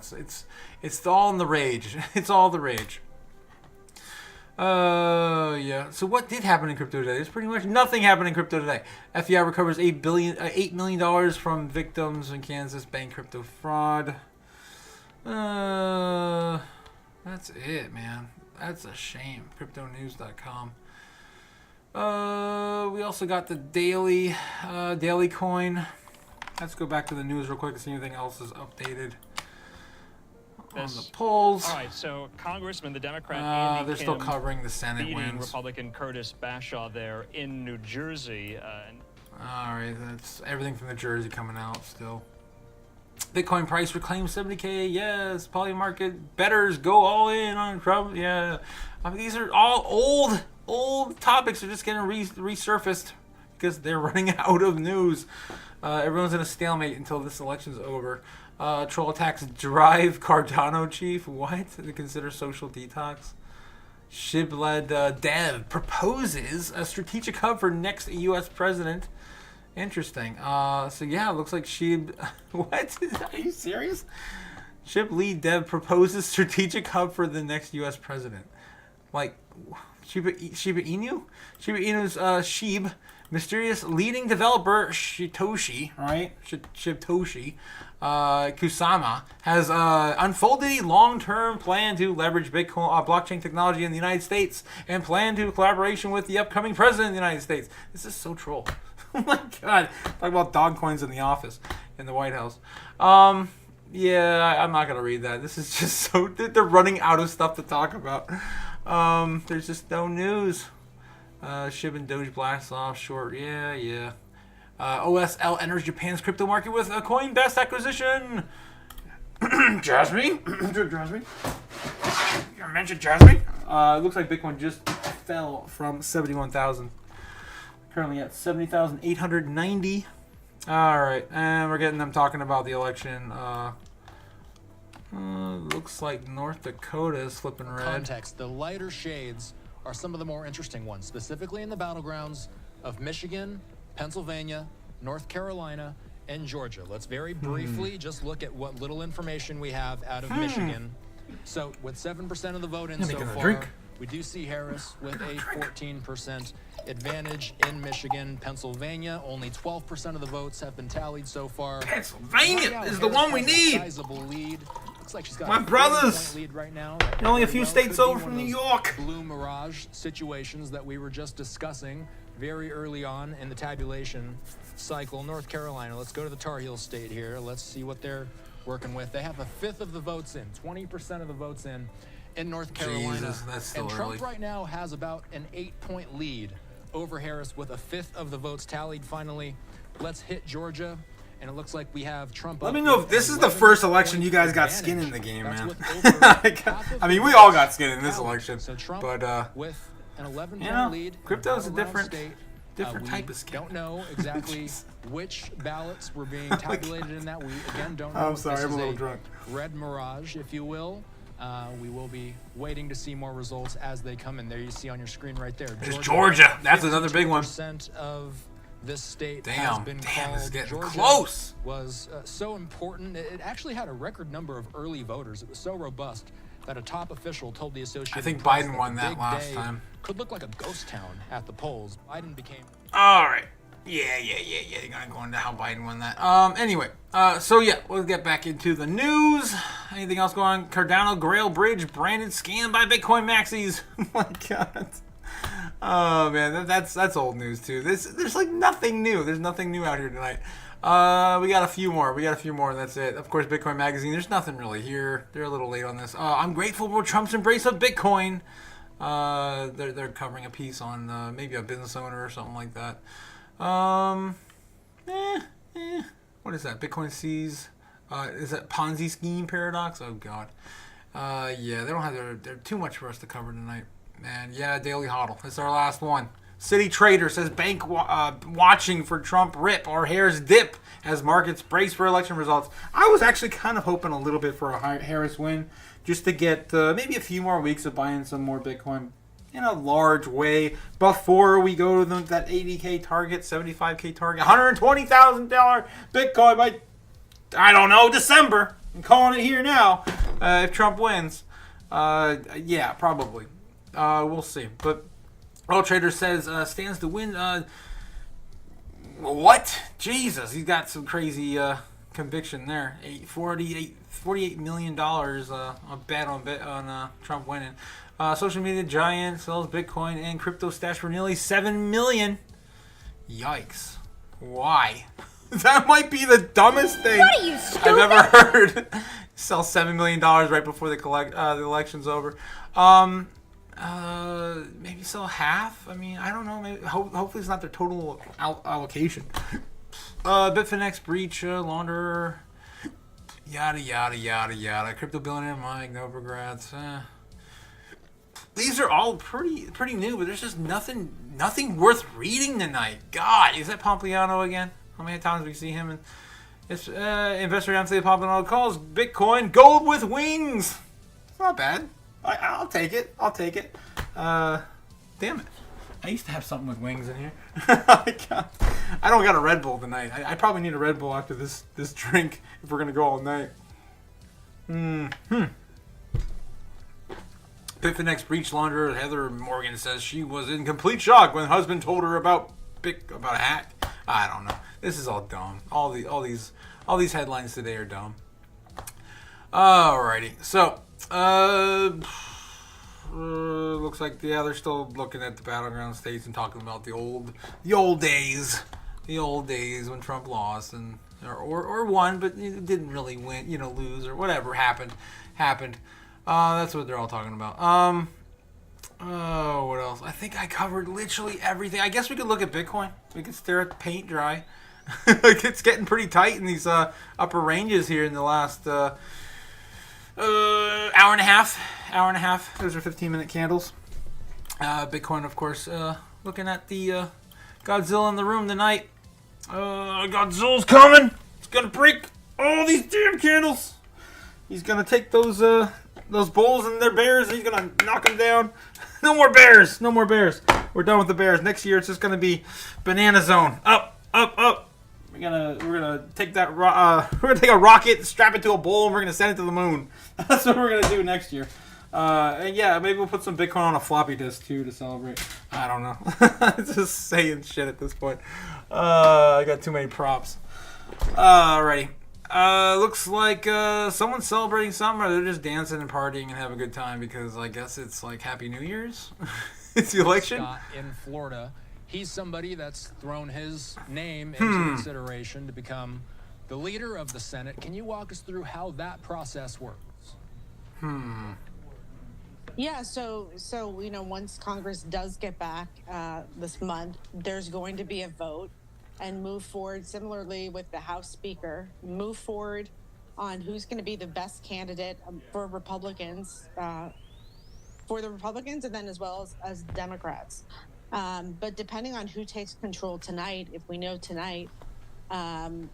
It's all in the rage. It's all the rage. Yeah. So what did happen in crypto today? There's pretty much nothing happened in crypto today. FBI recovers $8 million from victims in Kansas bank crypto fraud. That's it, man. That's a shame. CryptoNews.com. We also got the daily coin. Let's go back to the news real quick and see if anything else is updated on the polls. All right, so Congressman, the Democrat Andy they're still Kim covering the Senate beating wins. Republican Curtis Bashaw there in New Jersey. All right, that's everything from New Jersey coming out still. Bitcoin price reclaims 70K. Yes, poly market bettors go all in on Trump. Yeah, I mean, these are all old topics are just getting resurfaced because they're running out of news. Everyone's in a stalemate until this election's over. Troll attacks drive Cardano chief. What? They consider social detox. SHIB-led dev proposes a strategic hub for next U.S. president. Interesting. So yeah, it looks like SHIB... What? Are you serious? SHIB lead dev proposes strategic hub for the next U.S. president. Like, Shiba Inu? Shiba Inu's SHIB, mysterious leading developer Shitoshi, right? Shitoshi Kusama has unfolded a long-term plan to leverage Bitcoin blockchain technology in the United States and plan to collaboration with the upcoming president of the United States. This is so troll. Oh my god. Talk about dog coins in the office in the White House. Yeah, I'm not going to read that. This is just so... They're running out of stuff to talk about. There's just no news. SHIB and Doge blasts off short. Yeah. OSL enters Japan's crypto market with a Coinbase acquisition. Jasmine? Jasmine? You mentioned Jasmine? It looks like Bitcoin just fell from 71,000. Currently at 70,890. Alright, and we're getting them talking about the election. Looks like North Dakota is flipping red. Context, the lighter shades are some of the more interesting ones, specifically in the battlegrounds of Michigan, Pennsylvania, North Carolina, and Georgia. Let's very briefly just look at what little information we have out of Michigan. So with 7% of the vote in so far, we do see Harris with a 14% advantage in Michigan. Pennsylvania, only 12% of the votes have been tallied so far. Pennsylvania is the one we need. Sizable lead. Looks like she's got my brothers. Lead right now. You're only a few states over from New York. Blue mirage situations that we were just discussing very early on in the tabulation cycle. North Carolina. Let's go to the Tar Heel state here. Let's see what they're working with. They have a fifth of the votes in, 20% of the votes in North Carolina. Jesus, that's still and early. Trump right now has about an 8-point lead over Harris with a fifth of the votes tallied. Finally, let's hit Georgia. And it looks like we have Trump. Let me know if this is the first election you guys got skin in the game, man. I mean, we all got skin in this election. So Trump but with an 11-point lead. Crypto's a different type of skin. Don't know exactly which ballots were being tabulated in that. We again don't know. I'm sorry, I'm a little drunk. Red mirage, if you will. We will be waiting to see more results as they come in. There you see on your screen right there. Georgia. That's another big one. Percent of this state has been damn, called. It's getting Georgia close. Was so important. It actually had a record number of early voters. It was so robust that a top official told the Associated I think Press Biden won that last time. Could look like a ghost town at the polls. Biden became. All right. Yeah. You're gonna go into how Biden won that. Anyway, so yeah, we'll get back into the news. Anything else going on? Cardano Grail Bridge branded scammed by Bitcoin maxis. Oh my god. Oh man, that's old news too. There's like nothing new. There's nothing new out here tonight. We got a few more. And that's it. Of course, Bitcoin Magazine. There's nothing really here. They're a little late on this. I'm grateful for Trump's embrace of Bitcoin. They're covering a piece on maybe a business owner or something like that. What is that? Bitcoin sees. Is that Ponzi scheme paradox? Oh god. Yeah, they don't have they're too much for us to cover tonight. Man, yeah, Daily Hodl. It's our last one. City Trader says bank watching for Trump rip or Harris dip as markets brace for election results. I was actually kind of hoping a little bit for a Harris win just to get maybe a few more weeks of buying some more Bitcoin in a large way before we go to that 80K target, 75K target, $120,000 Bitcoin by, I don't know, December. I'm calling it here now if Trump wins. Yeah, probably. We'll see. But World Trader says stands to win. What? Jesus, he's got some crazy conviction there. $48 million a bet on Trump winning. Social media giant sells Bitcoin and crypto stash for nearly $7 million. Yikes. Why? That might be the dumbest thing What are you, stupid? I've ever heard. Sell $7 million right before the election's over. Maybe sell half? I mean, I don't know. Maybe, hopefully it's not their total allocation. Bitfinex breach, launderer, yada, yada, yada, yada. Crypto billionaire Mike, Novogratz. These are all pretty new, but there's just nothing worth reading tonight. God, is that Pompliano again? How many times do we see him? And it's investor Anthony Pompliano calls Bitcoin gold with wings. It's not bad. I'll take it. Damn it. I used to have something with wings in here. I don't got a Red Bull tonight. I probably need a Red Bull after this drink if we're going to go all night. Bitfinex breach launderer Heather Morgan says she was in complete shock when husband told her about a hack. I don't know. This is all dumb. All these headlines today are dumb. Alrighty. So, looks like they're still looking at the battleground states and talking about the old days when Trump lost or won, but didn't really win, lose or whatever happened. That's what they're all talking about. What else? I think I covered literally everything. I guess we could look at Bitcoin. We could stare at the paint dry. It's getting pretty tight in these upper ranges here in the last hour and a half. Those are 15-minute candles. Bitcoin, of course, looking at the Godzilla in the room tonight. Godzilla's coming. He's gonna break all these damn candles. He's gonna take those bulls and their bears, and he's gonna knock them down. No more bears. We're done with the bears. Next year, it's just gonna be banana zone. Up. We're gonna take that. We're gonna take a rocket, strap it to a bull, and we're gonna send it to the moon. That's what we're gonna do next year. And yeah, maybe we'll put some Bitcoin on a floppy disk too to celebrate. I don't know. Just saying shit at this point. I got too many props. Alrighty. Looks like someone's celebrating something, or they're just dancing and partying and having a good time because I guess it's like Happy New Year's. It's the election. Scott in Florida. He's somebody that's thrown his name into consideration to become the leader of the Senate. Can you walk us through how that process works? Yeah, so once Congress does get back this month, there's going to be a vote and move forward similarly with the House Speaker, move forward on who's going to be the best candidate for Republicans, and then as well as Democrats. But depending on who takes control tonight, if we know tonight,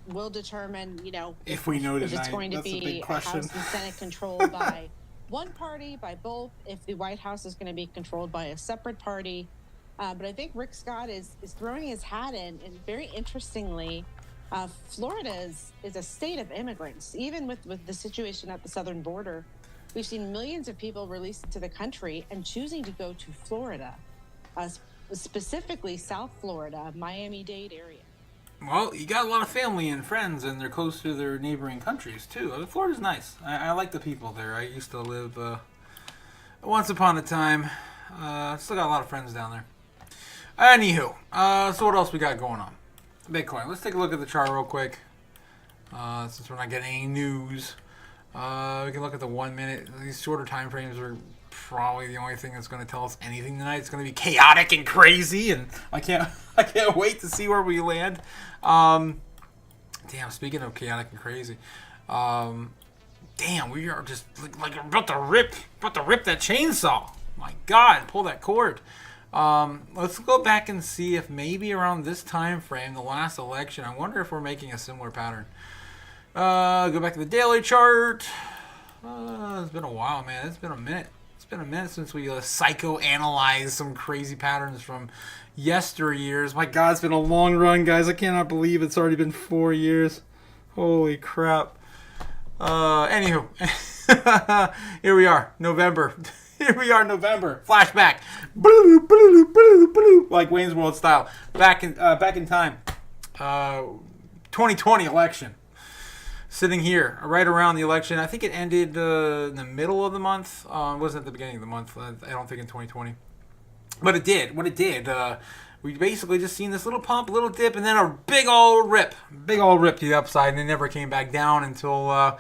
we'll determine, if we know tonight, it's going to be House and Senate controlled by one party, by both, if the White House is going to be controlled by a separate party. But I think Rick Scott is throwing his hat in, and very interestingly, Florida is a state of immigrants. Even with the situation at the southern border, we've seen millions of people released to the country and choosing to go to Florida, specifically South Florida, Miami-Dade area. Well, you got a lot of family and friends, and they're close to their neighboring countries, too. Florida's nice. I like the people there. I used to live once upon a time. Still got a lot of friends down there. Anywho, so what else we got going on? Bitcoin. Let's take a look at the chart real quick. Since we're not getting any news. We can look at the 1 minute. These shorter time frames are probably the only thing that's going to tell us anything tonight. It's going to be chaotic and crazy, and I can't wait to see where we land. Damn, speaking of chaotic and crazy, damn, we are just like about to rip that chainsaw. My God, pull that cord. Let's go back and see if maybe around this time frame, the last election, I wonder if we're making a similar pattern. Go back to the daily chart. It's been a while, man. It's been a minute. It's been a minute since we psychoanalyzed some crazy patterns from yesteryears. My God, it's been a long run, guys. I cannot believe it's already been 4 years. Holy crap. Anywho, here we are, November. Flashback. Like Wayne's World style. Back in time. 2020 election. Sitting here, right around the election. I think it ended in the middle of the month. It wasn't at the beginning of the month. I don't think in 2020. But it did. What it did We basically just seen this little pump, little dip, and then a big old rip to the upside, and it never came back down until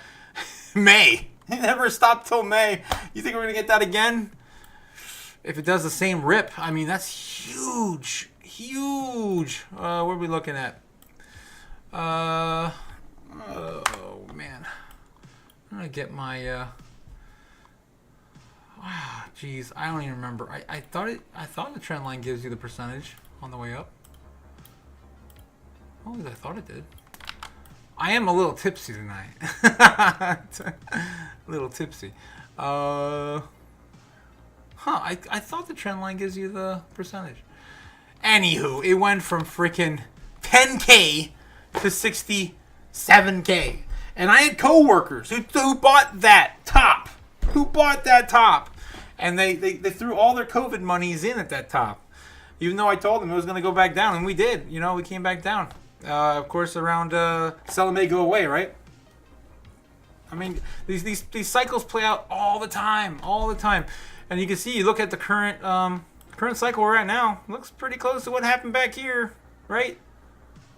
May. It never stopped till May. You think we're gonna get that again? If it does the same rip, I mean, that's huge. What are we looking at? Oh man, I'm gonna get my. Geez, I don't even remember. I thought the trend line gives you the percentage on the way up. Oh, I thought it did. I am a little tipsy tonight. A little tipsy. I thought the trend line gives you the percentage. Anywho, it went from freaking 10K to 67K. And I had coworkers who bought that top. And they threw all their COVID monies in at that top. Even though I told them it was going to go back down. And we did. You know, we came back down. Of course, around sell and may go away, right? I mean, these cycles play out all the time. And you can see, you look at the current cycle we're at now, looks pretty close to what happened back here, right?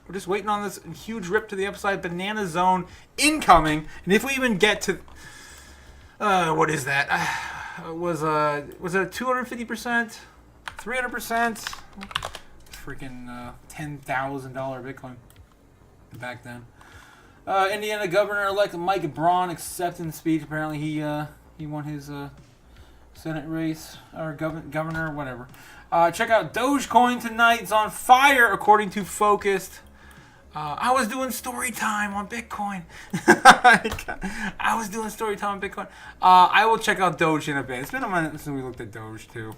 We're just waiting on this huge rip to the upside, banana zone incoming. And if we even get to, what is that? Was it 250%? 300%? Freaking $10,000 Bitcoin back then. Indiana Governor-elect Mike Braun acceptance speech. Apparently he won his Senate race, or governor, whatever. Check out Dogecoin tonight. It's on fire, according to Focused. I was doing story time on Bitcoin. I will check out Doge in a bit. It's been a minute since we looked at Doge, too.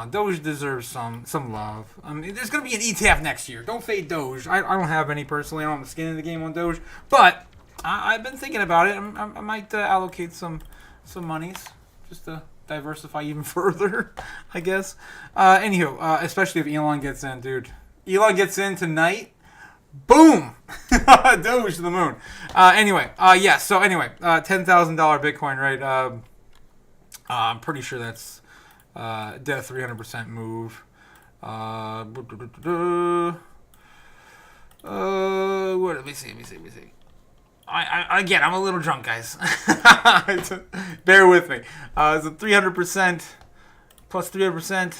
Doge deserves some love. I mean, there's going to be an ETF next year. Don't fade Doge. I don't have any personally. I don't have skin in the game on Doge. But I've been thinking about it. I might allocate some monies just to diversify even further, I guess. Anywho, especially if Elon gets in, dude. Elon gets in tonight. Boom! Doge to the moon. Anyway, so anyway, $10,000 Bitcoin, right? I'm pretty sure that's did a 300% move. Let me see. Again, I'm a little drunk, guys. Bear with me. It's a 300% plus 300%.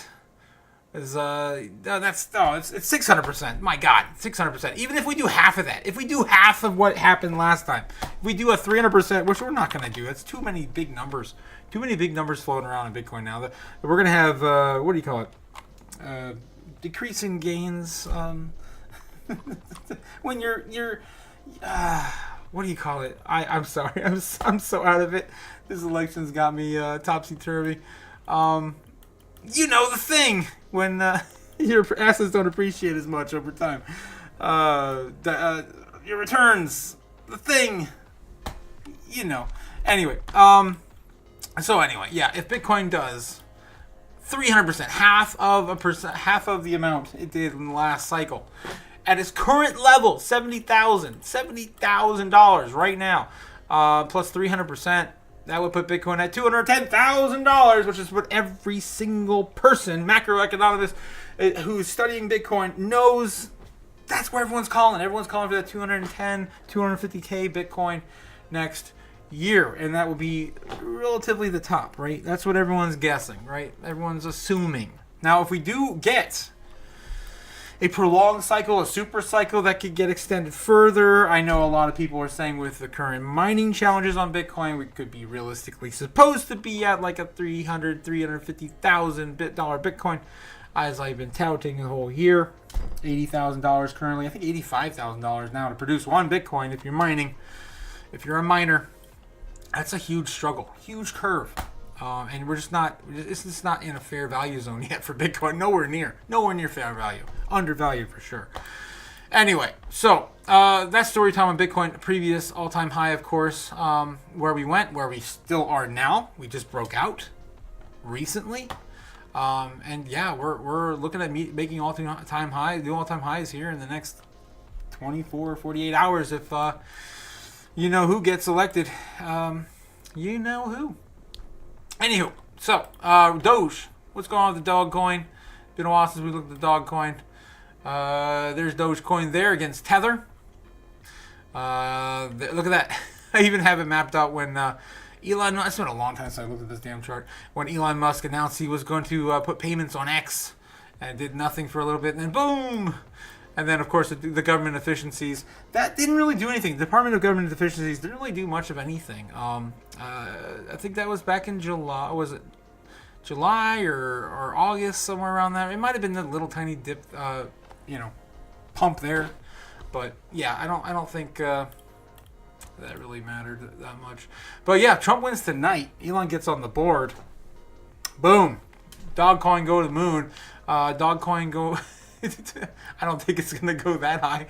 It's 600%. My God, 600%. Even if we do half of that, if we do half of what happened last time, if we do a 300%, which we're not going to do. That's too many big numbers. Too many big numbers floating around in Bitcoin now. We're going to have what do you call it? Decreasing gains. When you're what do you call it? I'm sorry. I'm so out of it. This election's got me topsy turvy. You know the thing when your assets don't appreciate as much over time. Your returns, the thing, you know. Anyway, so anyway, yeah. If Bitcoin does 300%, half of the amount it did in the last cycle, at its current level, $70,000 right now, plus 300%. That would put Bitcoin at $210,000, which is what every single person, macroeconomist who's studying Bitcoin knows. That's where everyone's calling. Everyone's calling for that 210, 250K Bitcoin next year. And that will be relatively the top, right? That's what everyone's guessing, right? Everyone's assuming. Now, if we do get a prolonged cycle, a super cycle that could get extended further. I know a lot of people are saying with the current mining challenges on Bitcoin, we could be realistically supposed to be at like a $350,000 Bitcoin, as I've been touting the whole year. $80,000 currently. I think $85,000 now to produce one Bitcoin if you're mining. If you're a miner, that's a huge struggle, huge curve. And it's just not in a fair value zone yet for Bitcoin. Nowhere near fair value. Undervalued for sure. Anyway, so that's story time on Bitcoin. Previous all-time high, of course, where we still are now. We just broke out recently. And yeah, we're looking at making all-time highs, new all-time highs here in the next 24, 48 hours if you know who gets elected. You know who. Anywho, so Doge, what's going on with the dog coin? Been a while since we looked at the dog coin. There's Dogecoin there against Tether. Look at that. I even have it mapped out when Elon Musk, it's been a long time since I looked at this damn chart, when Elon Musk announced he was going to put payments on X and did nothing for a little bit, and then boom! And then, of course, the government efficiencies. That didn't really do anything. The Department of Government Efficiencies didn't really do much of anything. I think that was back in July. Was it July or August, somewhere around there? It might have been a little tiny dip, pump there. But, yeah, I don't think that really mattered that much. But, yeah, Trump wins tonight. Elon gets on the board. Boom. Dogecoin go to the moon. Dogecoin go... I don't think it's going to go that high.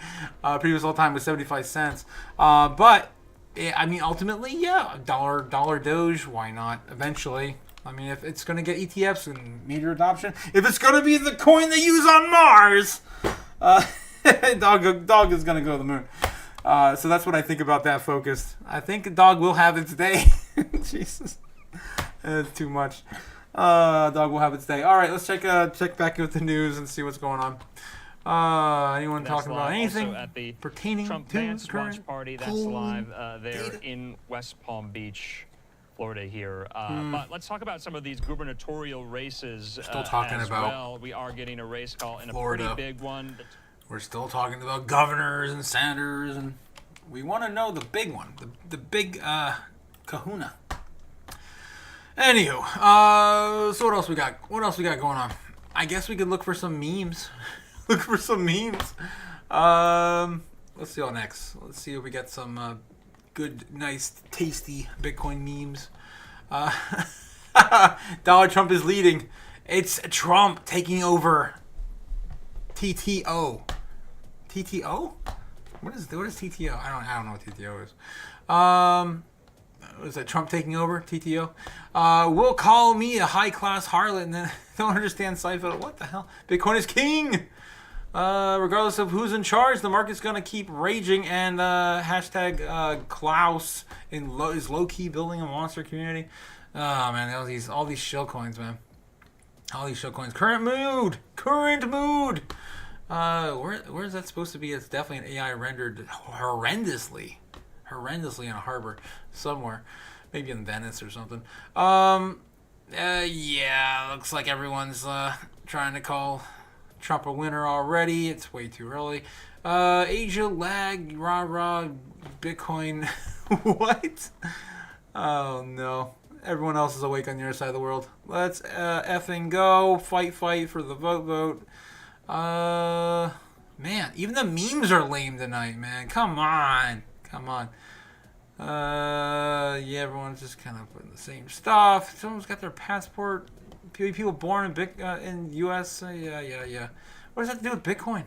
Previous all time was 75 cents. But, I mean, ultimately, yeah, dollar Doge, why not? Eventually. I mean, if it's going to get ETFs and major adoption, if it's going to be the coin they use on Mars, dog is going to go to the moon. So that's what I think about that focus. I think dog will have its day. Jesus. That's too much. Dog will have its day. All right, let's check back with the news and see what's going on. Anyone talking about anything at the pertaining Trump to Vance the current launch party that's live there in West Palm Beach, Florida here. But let's talk about some of these gubernatorial races. Still talking as about well. We are getting a race call in Florida. a pretty big one. We're still talking about governors and senators, and we want to know the big one, the big kahuna. Anywho, so what else we got? What else we got going on? I guess we could look for some memes. Let's see on X. Let's see if we get some good, nice, tasty Bitcoin memes. Donald Trump is leading. It's Trump taking over. TTO. TTO? What is TTO? I don't know what TTO is. Was that Trump taking over? TTO. Will call me a high-class harlot and then don't understand Seifeld. What the hell? Bitcoin is king! Regardless of who's in charge, the market's going to keep raging, and hashtag Klaus is low-key building a monster community. Oh, man, all these shill coins, man. All these shill coins. Current mood! Where is that supposed to be? It's definitely an AI rendered horrendously in a harbor somewhere, maybe in Venice or something. Yeah, looks like everyone's trying to call Trump a winner already. It's way too early. Asia lag, rah, Bitcoin. What? Oh no. Everyone else is awake on the other side of the world. Let's effing go. Fight for the vote. Man, even the memes are lame tonight, man. Come on. Yeah, everyone's just kind of putting the same stuff. Someone's got their passport. People born in U.S. Yeah. What does that have to do with Bitcoin?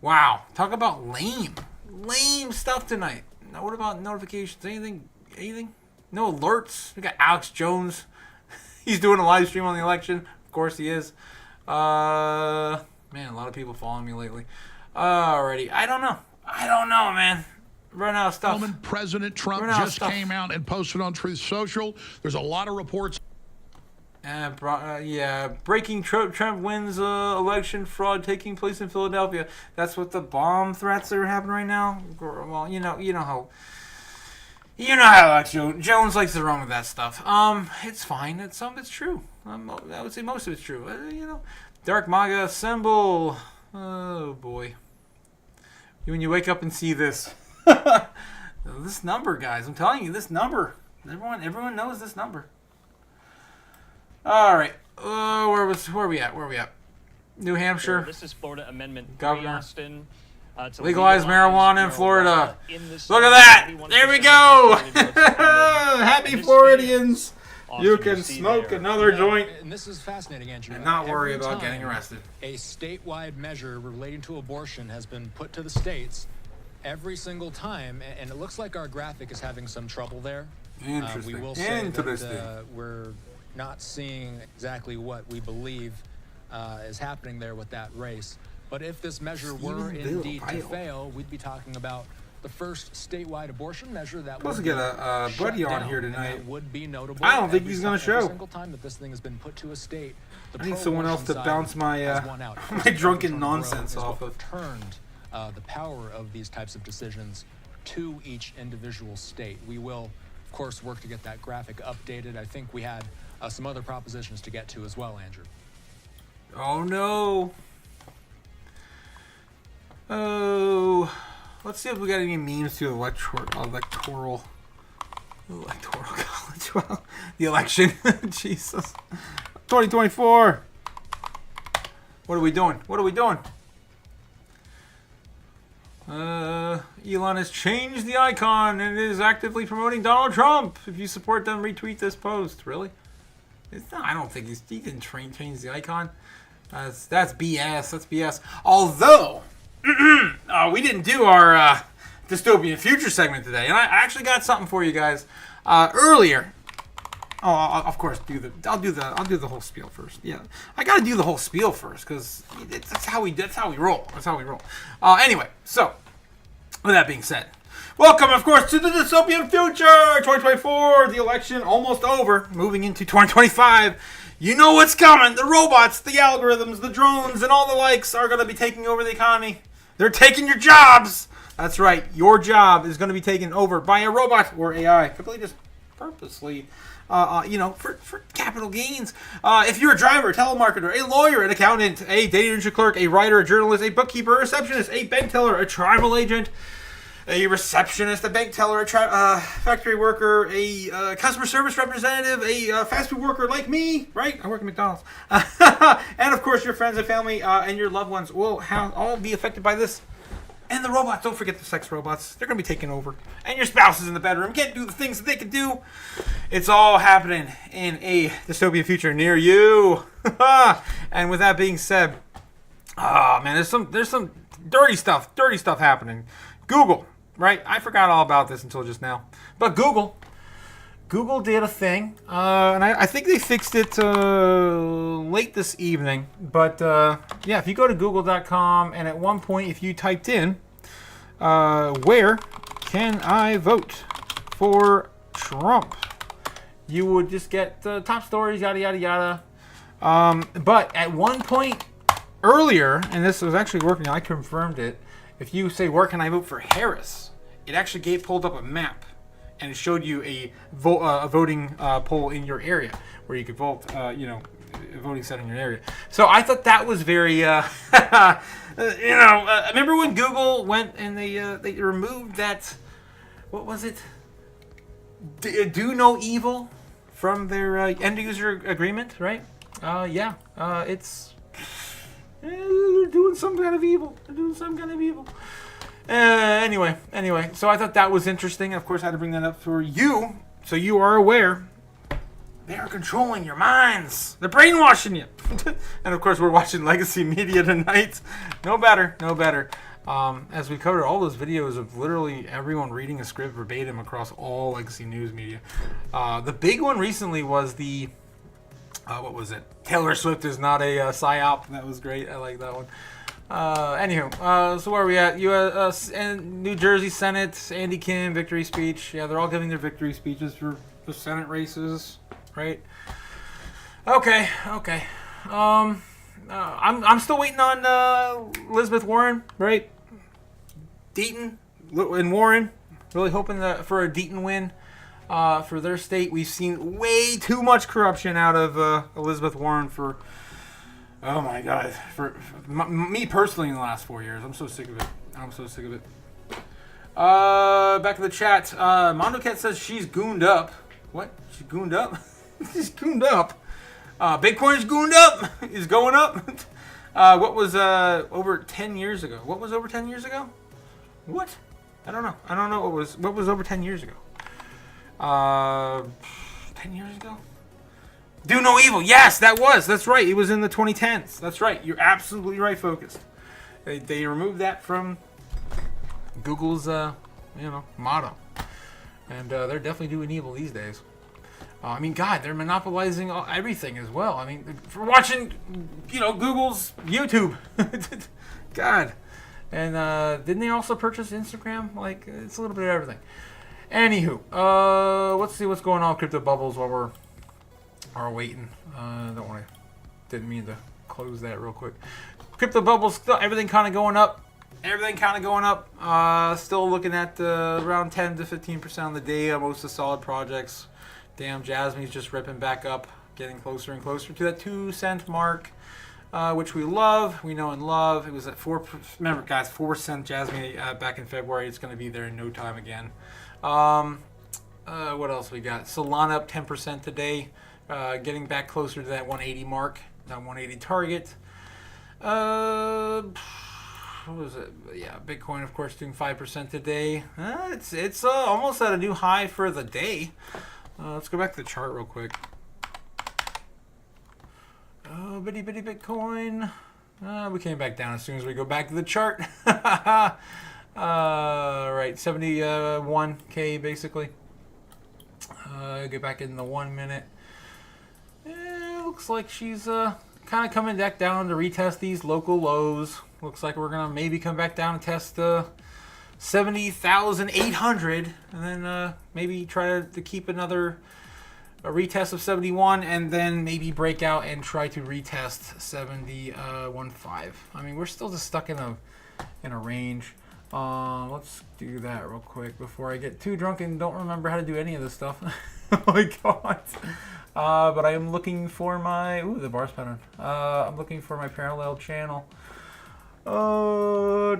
Wow. Talk about lame stuff tonight. Now, what about notifications? Anything? No alerts. We got Alex Jones. He's doing a live stream on the election. Of course he is. Man, a lot of people following me lately. Alrighty. I don't know, man. Run out of stuff. President Trump just came out and posted on Truth Social. There's a lot of reports. Breaking Trump wins election fraud taking place in Philadelphia. That's what the bomb threats that are happening right now. Well, you know how Alex Jones likes to run with that stuff. It's fine. Some of it's true. I would say most of it's true. Dark MAGA symbol. Oh boy. When you wake up and see this. This number, guys. I'm telling you, this number. Everyone knows this number. All right. Where are we at? New Hampshire. This is Florida Amendment Governor. Austin. To legalize marijuana in Florida. Look at that. There we go. Happy Floridians. You can smoke another joint And this is fascinating, Andrew. and not worry Every about time getting arrested. A statewide measure relating to abortion has been put to the states. Every single time, and it looks like our graphic is having some trouble there. Interesting. We will say that we're not seeing exactly what we believe is happening there with that race. But if this measure were indeed to fail, we'd be talking about the first statewide abortion measure that Supposed would to get a buddy on down, here and tonight. that would be notable. I don't think he's going to Every show. single time that this thing has been put to a state, the I need someone else to pro-abortion bounce my side has won out. my drunken Overturn Roe nonsense is off what of. turned the power of these types of decisions to each individual state. We will, of course, work to get that graphic updated. I think we had some other propositions to get to as well, Andrew. Oh no. Oh, let's see if we got any memes to electoral college. Well, the election. Jesus. 2024. What are we doing? What are we doing? Elon has changed the icon and is actively promoting Donald Trump. If you support them, retweet this post. Really? It's not, I don't think he didn't change the icon. That's BS. That's BS. Although we didn't do our dystopian future segment today, and I actually got something for you guys earlier. Oh, I'll, of course, I'll do the whole spiel first. Yeah, I got to do the whole spiel first because that's how we roll. That's how we roll. Anyway, so with that being said, welcome, of course, to the dystopian future. 2024, the election almost over. Moving into 2025. You know what's coming. The robots, the algorithms, the drones, and all the likes are going to be taking over the economy. They're taking your jobs. That's right. Your job is going to be taken over by a robot or AI. Typically just purposely, for capital gains. If you're a driver, a telemarketer, a lawyer, an accountant, a data entry clerk, a writer, a journalist, a bookkeeper, a receptionist, a bank teller, a tribal agent, a receptionist, a bank teller, a factory worker, a customer service representative, a fast food worker like me, right? I work at McDonald's. And, of course, your friends and family and your loved ones will all be affected by this. And the robots, don't forget the sex robots. They're going to be taking over. And your spouses in the bedroom can't do the things that they can do. It's all happening in a dystopian future near you. And with that being said, man, there's some dirty stuff happening. Google. Right? I forgot all about this until just now. But Google did a thing. And I think they fixed it late this evening. But, yeah, if you go to google.com and at one point if you typed in, where can I vote for Trump? You would just get the top stories, yada, yada, yada. But at one point earlier, and this was actually working, I confirmed it. If you say, where can I vote for Harris? It actually pulled up a map, and it showed you a voting poll in your area where you could vote, a voting set in your area. So I thought that was very, remember when Google went and they removed that, what was it? Do no evil from their end user agreement, right? It's... they're doing some kind of evil. Anyway, so I thought that was interesting. Of course, I had to bring that up for you, so you are aware. They are controlling your minds. They're brainwashing you. And of course, we're watching legacy media tonight. No better. As we covered all those videos of literally everyone reading a script verbatim across all legacy news media. The big one recently was the... what was it? Taylor Swift is not a psyop. That was great. I like that one. So where are we at? New Jersey Senate, Andy Kim, victory speech. Yeah, they're all giving their victory speeches for the Senate races, right? Okay. I'm still waiting on Elizabeth Warren, right? Deaton and Warren. Really hoping for a Deaton win. For their state. We've seen way too much corruption out of Elizabeth Warren for, oh my God, for me personally in the last 4 years. I'm so sick of it. Back in the chat, Mondocat says she's gooned up. What? She's gooned up? She's gooned up. Bitcoin's gooned up. Is going up. What was over 10 years ago? What was over 10 years ago? What? I don't know what was over 10 years ago. 10 years ago? Do no evil. Yes, that's right. It was in the 2010s. That's right. You're absolutely right, Focused. They removed that from Google's, motto. And they're definitely doing evil these days. God, they're monopolizing everything as well. For watching, Google's YouTube. God. And didn't they also purchase Instagram? Like, it's a little bit of everything. Anywho, let's see what's going on with Crypto Bubbles while we're waiting. Didn't mean to close that real quick. Crypto Bubbles, still everything kind of going up. Still looking at around 10 to 15% on the day on most of the solid projects. Damn, Jasmine's just ripping back up, getting closer and closer to that 2 cent mark, which we love. We know and love. It was at 4. Remember, guys, 4 cent Jasmine back in February. It's going to be there in no time again. What else we got? Solana up 10% today, getting back closer to that 180 mark, that 180 target. What was it? Yeah, Bitcoin, of course, doing 5% today. It's almost at a new high for the day. Let's go back to the chart real quick. Oh, bitty Bitcoin. We came back down as soon as we go back to the chart. Right, 71K basically. Get back in the 1 minute. Looks like she's kind of coming back down to retest these local lows. Looks like we're gonna maybe come back down and test 70,800, and then maybe try to keep a retest of 71, and then maybe break out and try to retest 71.5. I mean, we're still just stuck in a range. Let's do that real quick before I get too drunk and don't remember how to do any of this stuff. Oh my god. But I am looking for my the bars pattern. I'm looking for my parallel channel. Parallel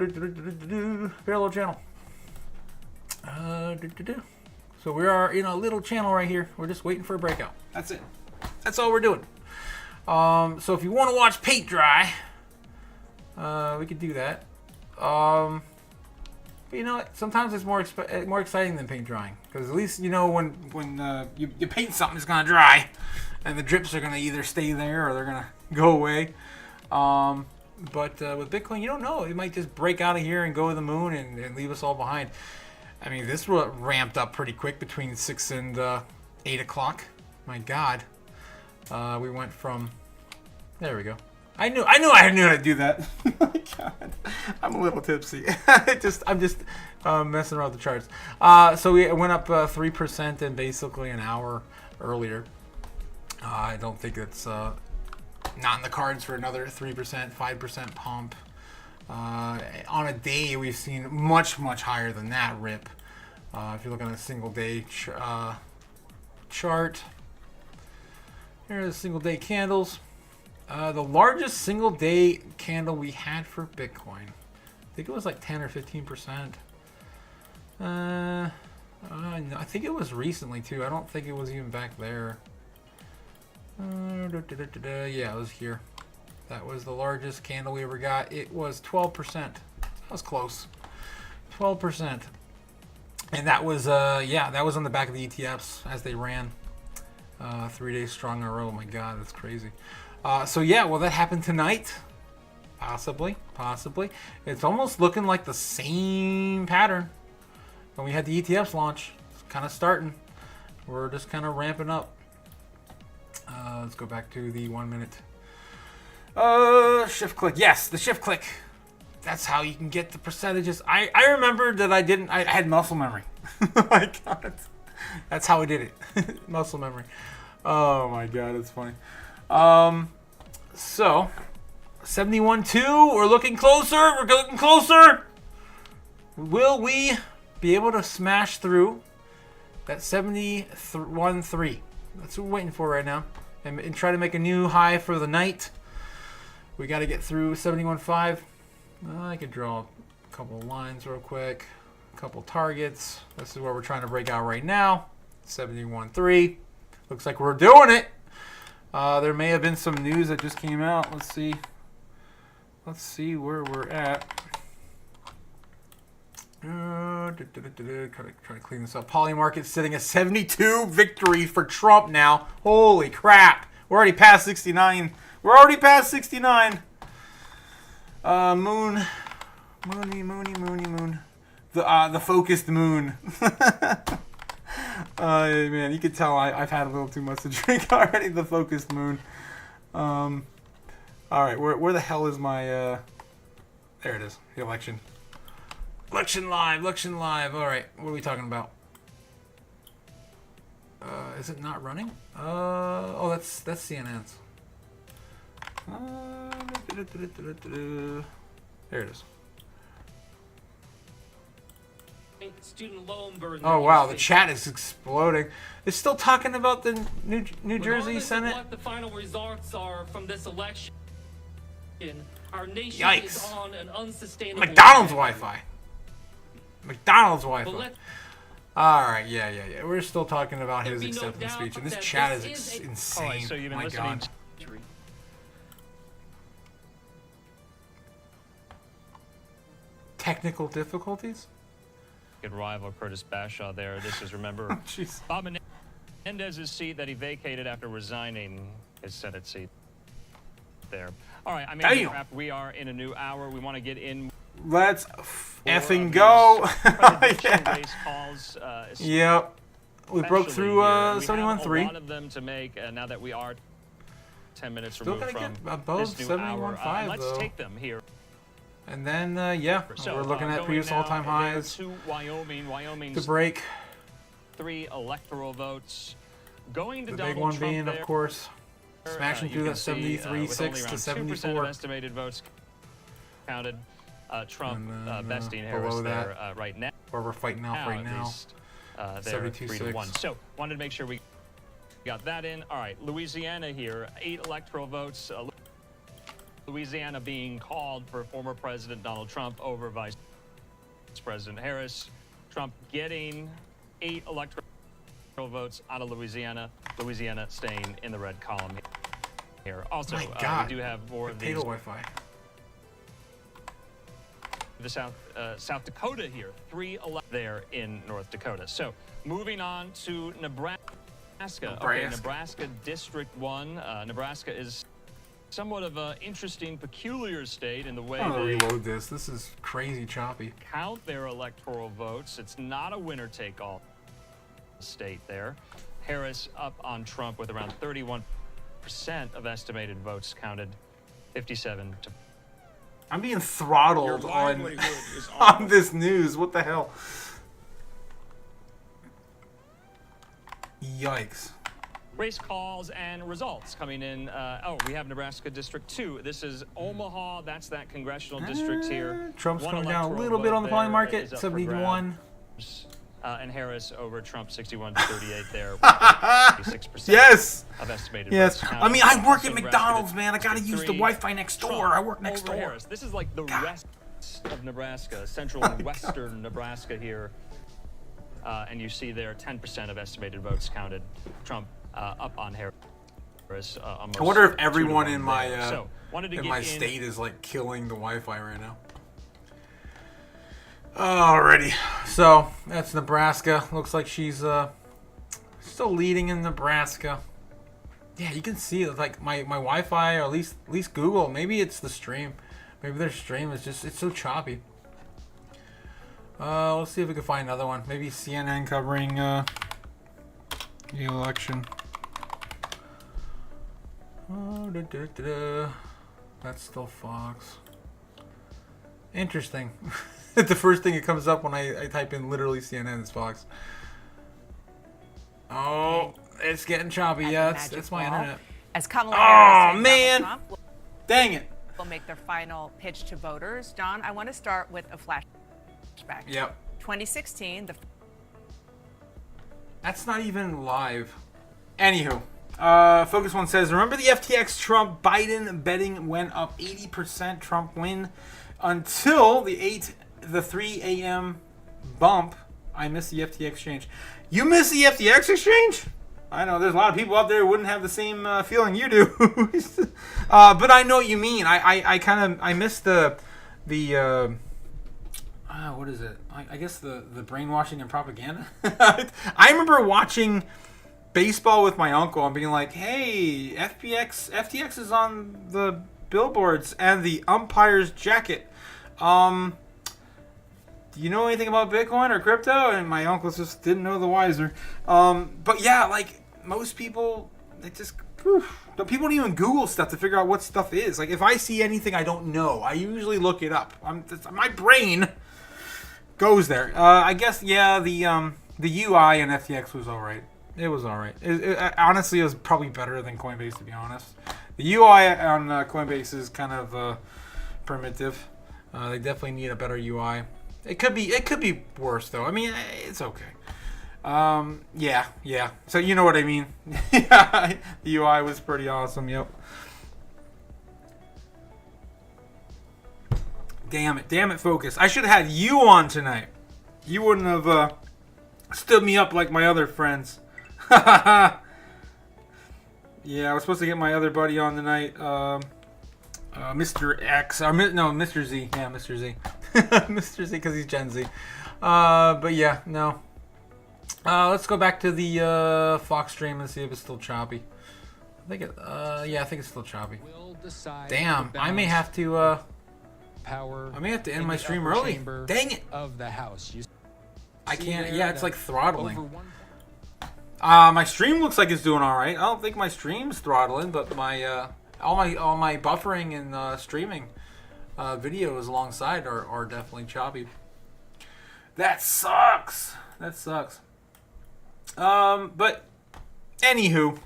channel. So we are in a little channel right here. We're just waiting for a breakout. That's it. That's all we're doing. So if you want to watch paint dry, we could do that. But you know what? Sometimes it's more exciting than paint drying, because at least you know when you paint something, it's gonna dry, and the drips are gonna either stay there or they're gonna go away. But with Bitcoin, you don't know. It might just break out of here and go to the moon and leave us all behind. I mean, this ramped up pretty quick between 6 and 8 o'clock. My God, we went from. There we go. I knew how to do that. My God, I'm a little tipsy. I'm just messing around with the charts. So we went up 3% in basically an hour earlier. I don't think it's not in the cards for another 3%, 5% pump. On a day, we've seen much higher than that rip. If you're looking at a single day chart, here are the single day candles. The largest single day candle we had for Bitcoin, I think it was like 10 or 15%. I think it was recently too. I don't think it was even back there. Yeah, it was here. That was the largest candle we ever got. It was 12%. That was close. 12%. And that was that was on the back of the ETFs as they ran 3 days strong in a row. Oh my God, that's crazy. So yeah, will that happen tonight? Possibly. It's almost looking like the same pattern when we had the ETFs launch. It's kind of starting. We're just kind of ramping up. Let's go back to the 1 minute. Shift click. Yes, the shift click. That's how you can get the percentages. I remember that I had muscle memory. Oh my God. That's how I did it. Muscle memory. Oh my God, it's funny. So 71.2, we're looking closer. Will we be able to smash through that 71.3? That's what we're waiting for right now, and try to make a new high for the night. We got to get through 71.5. I could draw a couple of lines real quick, a couple targets. This is where we're trying to break out right now. 71.3. Looks like we're doing it. There may have been some news that just came out. Let's see where we're at. Try to clean this up. Polymarket's sitting at 72 victory for Trump now. Holy crap. We're already past 69. Moon. The focused moon. Man, you can tell I've had a little too much to drink already. The focused moon. All right, where the hell is my There it is. The election. Election live. Election live. All right. What are we talking about? Is it not running? Oh, that's CNN's. There it is. Student loan burden. Oh wow, the chat is exploding. It's still talking about the New Jersey Senate. What the final results are from this election, our nation Yikes. is on an unsustainable McDonald's Wi-Fi. McDonald's Wi-Fi. All right, yeah. We're still talking about his acceptance speech, and this chat is insane. All right, so you've been listening to technical difficulties. good rival Curtis Bashaw there. This is, remember, Bob Menendez's seat that he vacated after resigning his Senate seat there. All right, I mean, we are in a new hour. We want to get in. Let's effing go. Race calls, yep. We broke through 71.3. We have a lot of them to make now that we are 10 minutes Still removed from above this new hour. 71.5 Let's take them here. And then, yeah, so, we're looking at previous all-time highs. To Wyoming's to break. 3 electoral votes. Going to the Donald big one Trump being, there. of course, smashing through that 73.6 to 74. 2% of estimated votes counted. Trump besting Harris there right now. Where we're fighting off right now. 72.6. So, wanted to make sure we got that in. All right, Louisiana here, 8 electoral votes. Louisiana being called for former President Donald Trump over Vice President Harris. Trump getting 8 electoral votes out of Louisiana. Louisiana staying in the red column here. Also, we do have more of these. Wi-Fi. The South Dakota here, 3 there in North Dakota. So moving on to Nebraska. Okay, Nebraska District 1. Nebraska is somewhat of an interesting, peculiar state in the way I'm gonna they reload this. This is crazy choppy. count their electoral votes. It's not a winner-take-all state there. Harris up on Trump with around 31% of estimated votes counted, 57 to. I'm being throttled on this news. What the hell? Yikes. Race calls and results coming in. We have Nebraska District 2. This is Omaha. That's that congressional district here. Trump's coming down a little bit on the polling market, 71. And Harris over Trump, 61 to 38 there. 56% yes. Of estimated yes. votes. I mean, I work at McDonald's, man. I gotta use the Wi-Fi next door. I work next door. Harris. This is like the rest of Nebraska, central and western Nebraska here. And you see there 10% of estimated votes counted. Trump up on Harris. I wonder if everyone in my state is like killing the Wi-Fi right now. Alrighty, so that's Nebraska. Looks like she's still leading in Nebraska. Yeah, you can see it, like my Wi-Fi, or at least Google. Maybe it's the stream. Maybe their stream is just, it's so choppy. Let's see if we can find another one. Maybe CNN covering the election. That's still Fox. Interesting. The first thing that comes up when I type in literally CNN is Fox. Oh, it's getting choppy. Yeah, that's my internet. As Kamala Harris and man. Donald Trump Dang it. will make their final pitch to voters. Don, I want to start with a flashback. Yep. 2016. That's not even live. Anywho, Focus One says, remember the FTX Trump Biden betting went up 80% Trump win until the 3 a.m. bump. I missed the FTX exchange. You missed the FTX exchange? I know there's a lot of people out there who wouldn't have the same feeling you do. But I know what you mean. I missed the what is it? I guess the brainwashing and propaganda. I remember watching baseball with my uncle and being like, hey, FTX is on the billboards and the umpire's jacket. Do you know anything about Bitcoin or crypto? And my uncle just didn't know the wiser. But yeah, like most people, they just Whew. People don't even Google stuff to figure out what stuff is. Like, if I see anything I don't know, I usually look it up. My brain goes there. I guess, yeah, the UI in FTX was alright. It was alright. Honestly, it was probably better than Coinbase, to be honest. The UI on Coinbase is kind of primitive. They definitely need a better UI. It could be worse, though. I mean, it's okay. Yeah. So you know what I mean. Yeah, the UI was pretty awesome. Yep. Damn it, Focus. I should have had you on tonight. You wouldn't have stood me up like my other friends. Yeah, I was supposed to get my other buddy on tonight. Mr. X. Mr. Z. Yeah, Mr. Z. Mr. Z, because he's Gen Z. But yeah, no. Let's go back to the Fox stream and see if it's still choppy. I think it's still choppy. Damn, I may have to end my stream early. Dang it! Of the house. I can't. Yeah, it's like throttling. My stream looks like it's doing all right. I don't think my stream's throttling, but my all my buffering and streaming videos alongside are definitely choppy. That sucks. But anywho,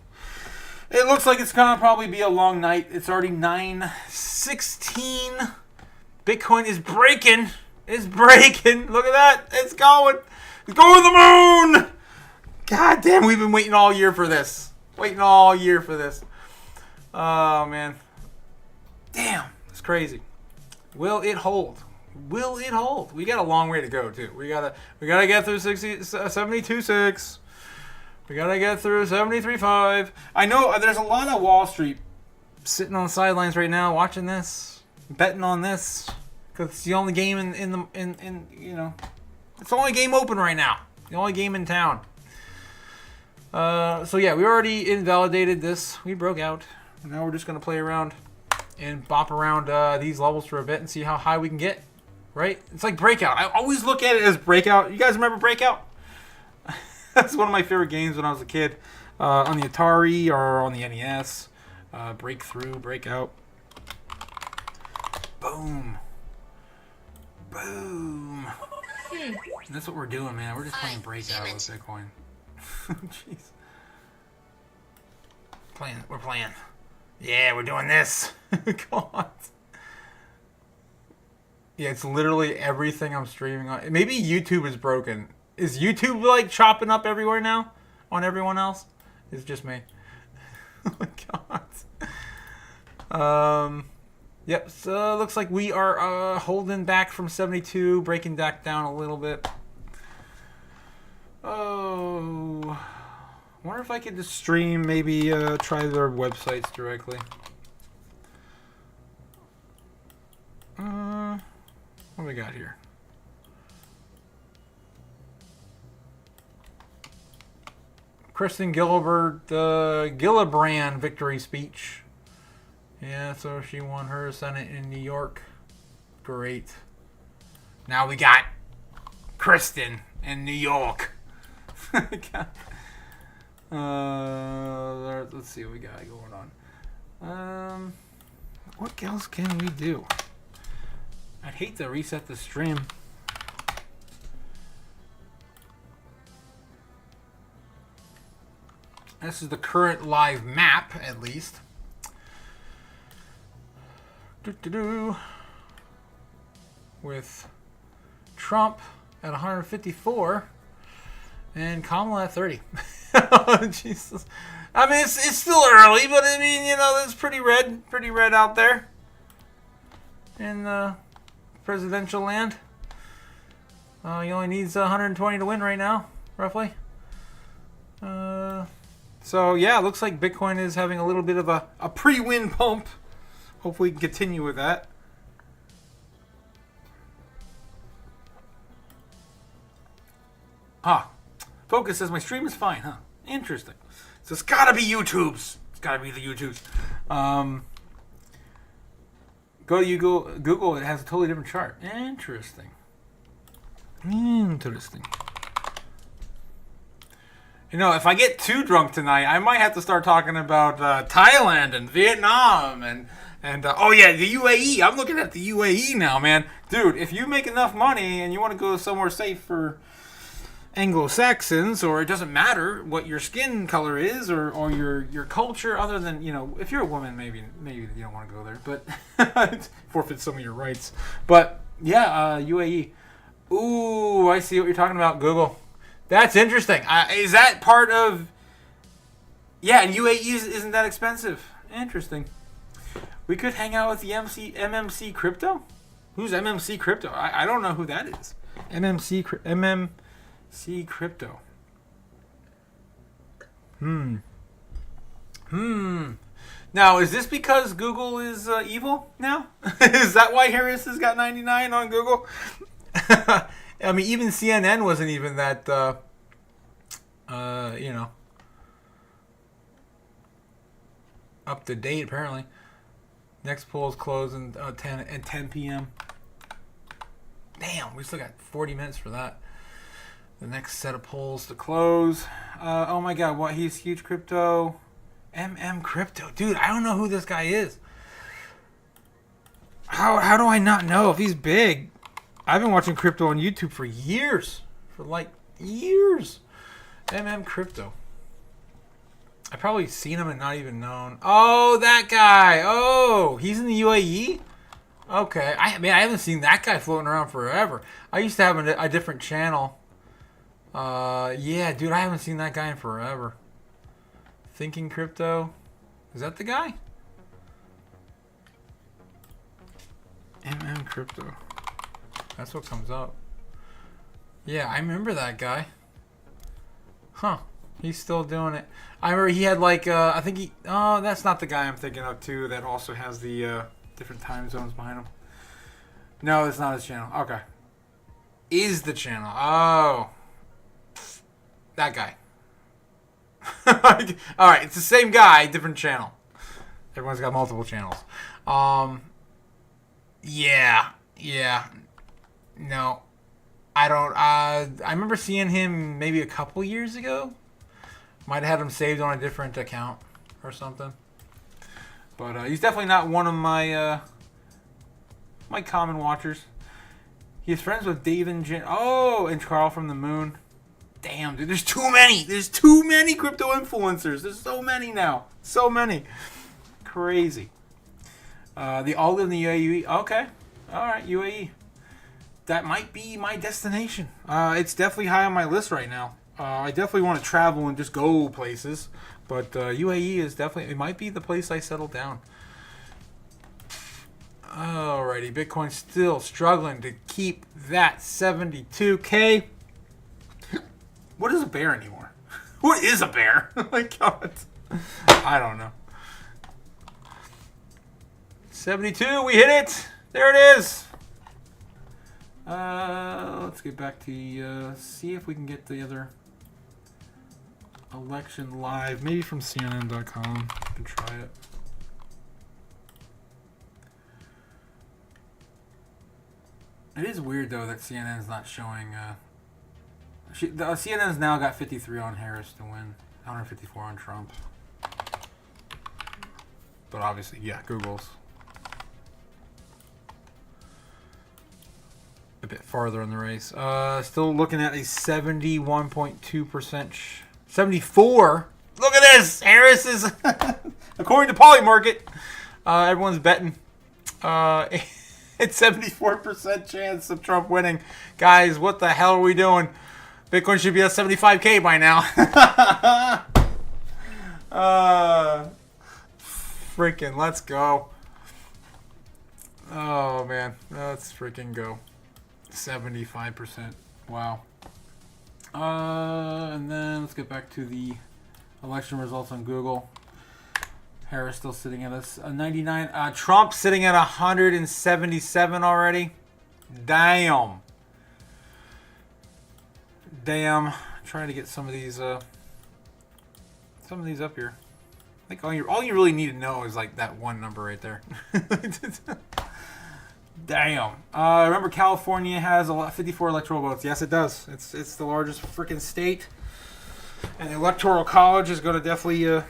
it looks like it's gonna probably be a long night. It's already 9:16. Bitcoin is breaking. It's breaking. Look at that. It's going. It's going to the moon. God damn, we've been waiting all year for this. Oh man. Damn, it's crazy. Will it hold? We got a long way to go too. We gotta get through 72.6. We gotta get through 73.5. I know there's a lot of Wall Street sitting on the sidelines right now, watching this, betting on this, because it's the only game in it's the only game open right now. The only game in town. So yeah, we already invalidated this. We broke out. Now we're just gonna play around and bop around these levels for a bit and see how high we can get. Right? It's like Breakout. I always look at it as Breakout. You guys remember Breakout? That's one of my favorite games when I was a kid. On the Atari or on the NES. Breakthrough, Breakout. Boom. And that's what we're doing, man. We're just playing Breakout with Bitcoin. Jeez. We're playing. Yeah, we're doing this. God. Yeah, it's literally everything I'm streaming on. Maybe YouTube is broken. Is YouTube like chopping up everywhere now on everyone else? It's just me. Oh my God. Yep. So looks like we are holding back from 72, breaking back down a little bit. Oh, wonder if I could just stream. Maybe try their websites directly. What do we got here? Kristen Gillibrand victory speech. Yeah, so she won her Senate in New York. Great. Now we got Kristen in New York. Let's see what we got going on. What else can we do? I'd hate to reset the stream. This is the current live map, at least. With Trump at 154 and Kamala at 30. Oh, Jesus. I mean, it's still early, but I mean, it's pretty red out there in presidential land. He only needs 120 to win right now, roughly. So yeah, it looks like Bitcoin is having a little bit of a pre-win pump. Hopefully we can continue with that. Focus says my stream is fine, huh? Interesting. So it's gotta be YouTube's. It's gotta be the YouTube's. Go to Google, it has a totally different chart. Interesting. You know, if I get too drunk tonight, I might have to start talking about Thailand and Vietnam and oh yeah, the UAE. I'm looking at the UAE now, man. Dude, if you make enough money and you want to go somewhere safe for Anglo-Saxons, or it doesn't matter what your skin color is or your culture, other than, you know, if you're a woman, maybe you don't want to go there, but forfeit some of your rights. But yeah, UAE. Ooh, I see what you're talking about, Google. That's interesting. Is that part of... Yeah, and UAE isn't that expensive. Interesting. We could hang out with the MMC Crypto? Who's MMC Crypto? I don't know who that is. MMC Crypto. Now, is this because Google is evil now? Is that why Harris has got 99 on Google? I mean, even CNN wasn't even that, you know, up to date, apparently. Next poll is closing at 10 p.m. Damn, we still got 40 minutes for that. The next set of polls to close. Oh my god, what? He's huge crypto. Crypto. Dude, I don't know who this guy is. How do I not know if he's big? I've been watching crypto on YouTube for years. For like years. Crypto. I've probably seen him and not even known. Oh, that guy. Oh, he's in the UAE? Okay. I mean, I haven't seen that guy floating around forever. I used to have a different channel. Yeah, dude, I haven't seen that guy in forever. Thinking Crypto. Is that the guy? Crypto. That's what comes up. Yeah, I remember that guy. Huh. He's still doing it. I remember he had like, I think he... Oh, that's not the guy I'm thinking of, too, that also has the different time zones behind him. No, it's not his channel. Okay. Is the channel. Oh. That guy. Alright, it's the same guy, different channel. Everyone's got multiple channels. Yeah. No. I don't, I remember seeing him maybe a couple years ago. Might have had him saved on a different account or something. But he's definitely not one of my my common watchers. He's friends with Dave and Jen. Oh, and Carl from the Moon. Damn, dude, there's too many. There's too many crypto influencers. There's so many now. So many. Crazy. They all live in the UAE. Okay. All right, UAE. That might be my destination. It's definitely high on my list right now. I definitely want to travel and just go places. But UAE is definitely... It might be the place I settle down. Alrighty. Bitcoin's still struggling to keep that 72K. What is a bear anymore? What is a bear? Oh my god. I don't know. 72, we hit it. There it is. Let's get back to see if we can get the other election live. Maybe from CNN.com. I can try it. It is weird though that CNN's not showing. CNN's now got 53 on Harris to win, 154 on Trump. But obviously, yeah, Google's a bit farther in the race. Still looking at a 71.2%. 74. Look at this. Harris is, according to Polymarket, everyone's betting. It's 74% chance of Trump winning. Guys, what the hell are we doing? Bitcoin should be at 75K by now. Freaking, let's go. Oh, man. Let's freaking go. 75%. Wow. And then let's get back to the election results on Google. Harris still sitting at a 99. Trump sitting at 177 already. Damn. Trying to get some of these up here. Like all you really need to know is like that one number right there. Damn. Remember California has 54 electoral votes. Yes, it does. It's the largest freaking state. And the Electoral College is going to definitely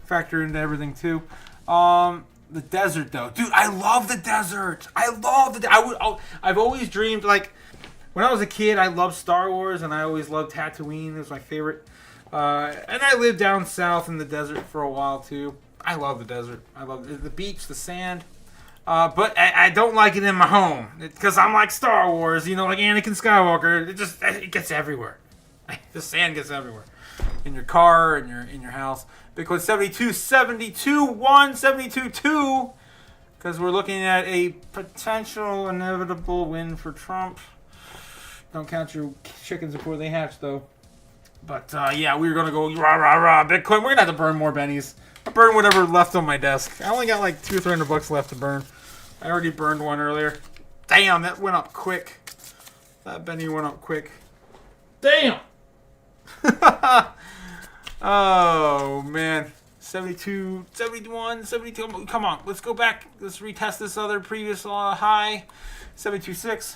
factor into everything too. The desert, though, dude, I love the desert. I've always dreamed, like, when I was a kid, I loved Star Wars, and I always loved Tatooine. It was my favorite. And I lived down south in the desert for a while too. I love the desert. I love the beach, the sand. But I don't like it in my home because I'm like Star Wars, like Anakin Skywalker. It gets everywhere. The sand gets everywhere. In your car, in your house. Bitcoin 72.2, because we're looking at a potential inevitable win for Trump. Don't count your chickens before they hatch, though. But we're gonna go rah rah rah Bitcoin. We're gonna have to burn more bennies. I'll burn whatever left on my desk. I only got like $200 or $300 left to burn. I already burned one earlier. Damn, that went up quick. That Benny went up quick. Damn. Oh, man. 72, 71, 72. Come on, let's go back. Let's retest this other previous high. 72.6.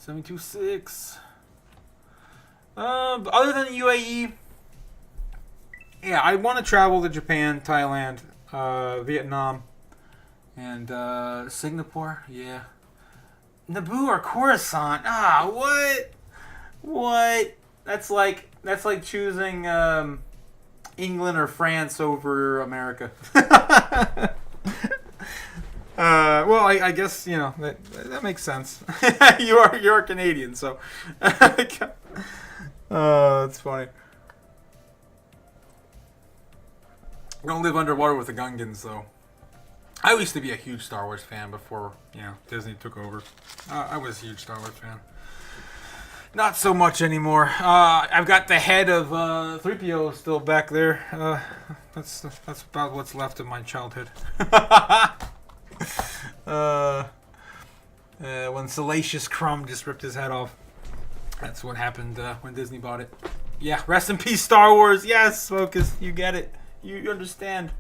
72.6. Other than UAE, yeah, I want to travel to Japan, Thailand, Vietnam, and Singapore. Yeah. Naboo or Coruscant? Ah, what? What? That's like choosing England or France over America. Well, I guess that makes sense. You're Canadian, so. That's funny. I don't live underwater with the Gungans, though. I used to be a huge Star Wars fan before Disney took over. I was a huge Star Wars fan. Not so much anymore. I've got the head of 3PO still back there. That's about what's left of my childhood. When Salacious Crumb just ripped his head off. That's what happened when Disney bought it. Yeah, rest in peace, Star Wars. Yes, Focus, you get it. You understand.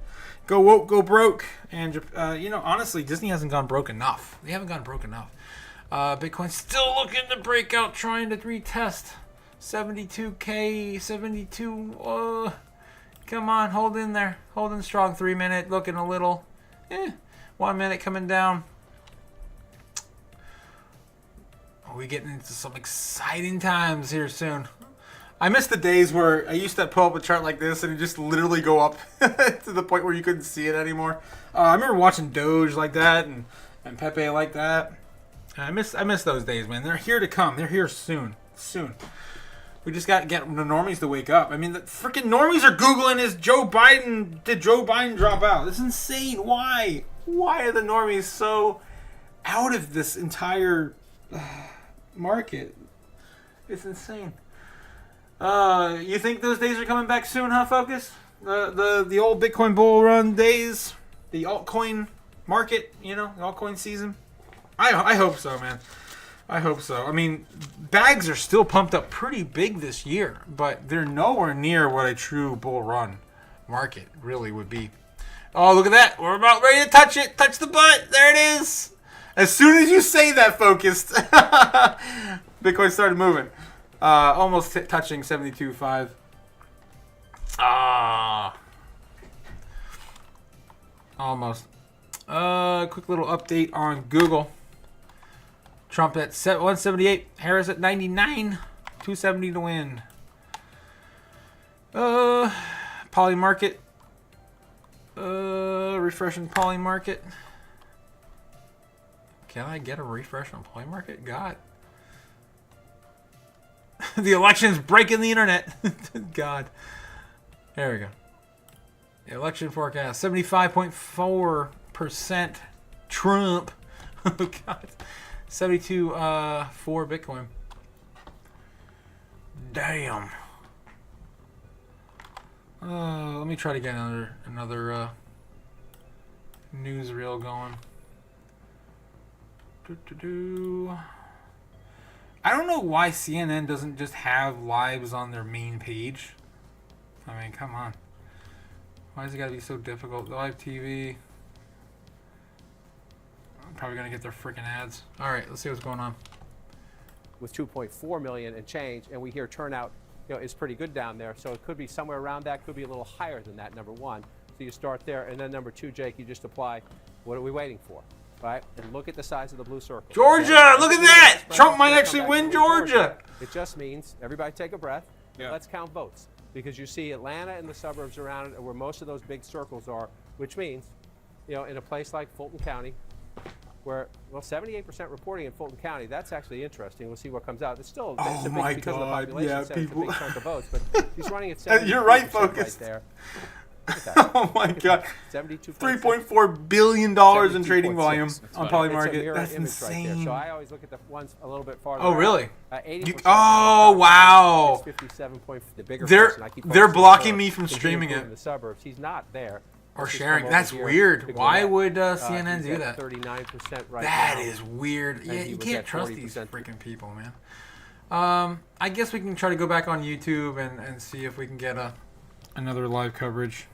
Go woke, go broke. And honestly, Disney hasn't gone broke enough. They haven't gone broke enough. Bitcoin's still looking to break out, trying to retest 72K, 72. Come on, hold in there. Holding strong. 3 minute, looking a little. 1 minute coming down. Are we getting into some exciting times here soon? I miss the days where I used to pull up a chart like this and it just literally go up to the point where you couldn't see it anymore. I remember watching Doge like that and Pepe like that. I miss those days, man. They're here to come. They're here soon. Soon. We just got to get the normies to wake up. I mean, the freaking normies are Googling, did Joe Biden drop out? It's insane. Why? Why are the normies so out of this entire market? It's insane. You think those days are coming back soon, huh, Focus? The old Bitcoin bull run days? The altcoin market, the altcoin season? I hope so, man. I hope so. I mean, bags are still pumped up pretty big this year, but they're nowhere near what a true bull run market really would be. Oh, look at that. We're about ready to touch it. Touch the butt. There it is. As soon as you say that, Focused, Bitcoin started moving. Almost touching 72.5. Almost. Quick little update on Google. Trump at 178. Harris at 99. 270 to win. Poly market. Refreshing Poly market. Can I get a refresh on Poly market? God. The election's breaking the internet. God. There we go. The election forecast. 75.4% Trump. Oh, God. 72 for Bitcoin. Damn. Let me try to get another newsreel going. I don't know why CNN doesn't just have lives on their main page. I mean, come on. Why has it got to be so difficult? Live TV. I'm probably going to get their freaking ads. All right, let's see what's going on. With 2.4 million and change, and we hear turnout is pretty good down there. So it could be somewhere around that, could be a little higher than that, number one. So you start there, and then number two, Jake, you just apply, what are we waiting for? Right? And look at the size of the blue circle. Georgia, look at that! Trump might actually win Georgia. It just means, everybody take a breath, let's count votes. Because you see Atlanta and the suburbs around it are where most of those big circles are, which means, in a place like Fulton County, where, 78% reporting in Fulton County, that's actually interesting. We'll see what comes out. It's still, it's a big, because of the population, it's a big chunk of votes, but he's running at 72% You're right, Focus. right there. Oh my God! $3.4 billion in trading volume on Polymarket. That's insane. Right there. So I always look at the ones a little bit farther. Oh really? Oh wow! 57 point. The bigger they're blocking me from streaming it. In the suburbs, he's not there. Or sharing. That's weird. Why would CNN do that? 39% right that now. Is weird. Yeah, you can't trust these freaking people, man. I guess we can try to go back on YouTube and see if we can get another live coverage.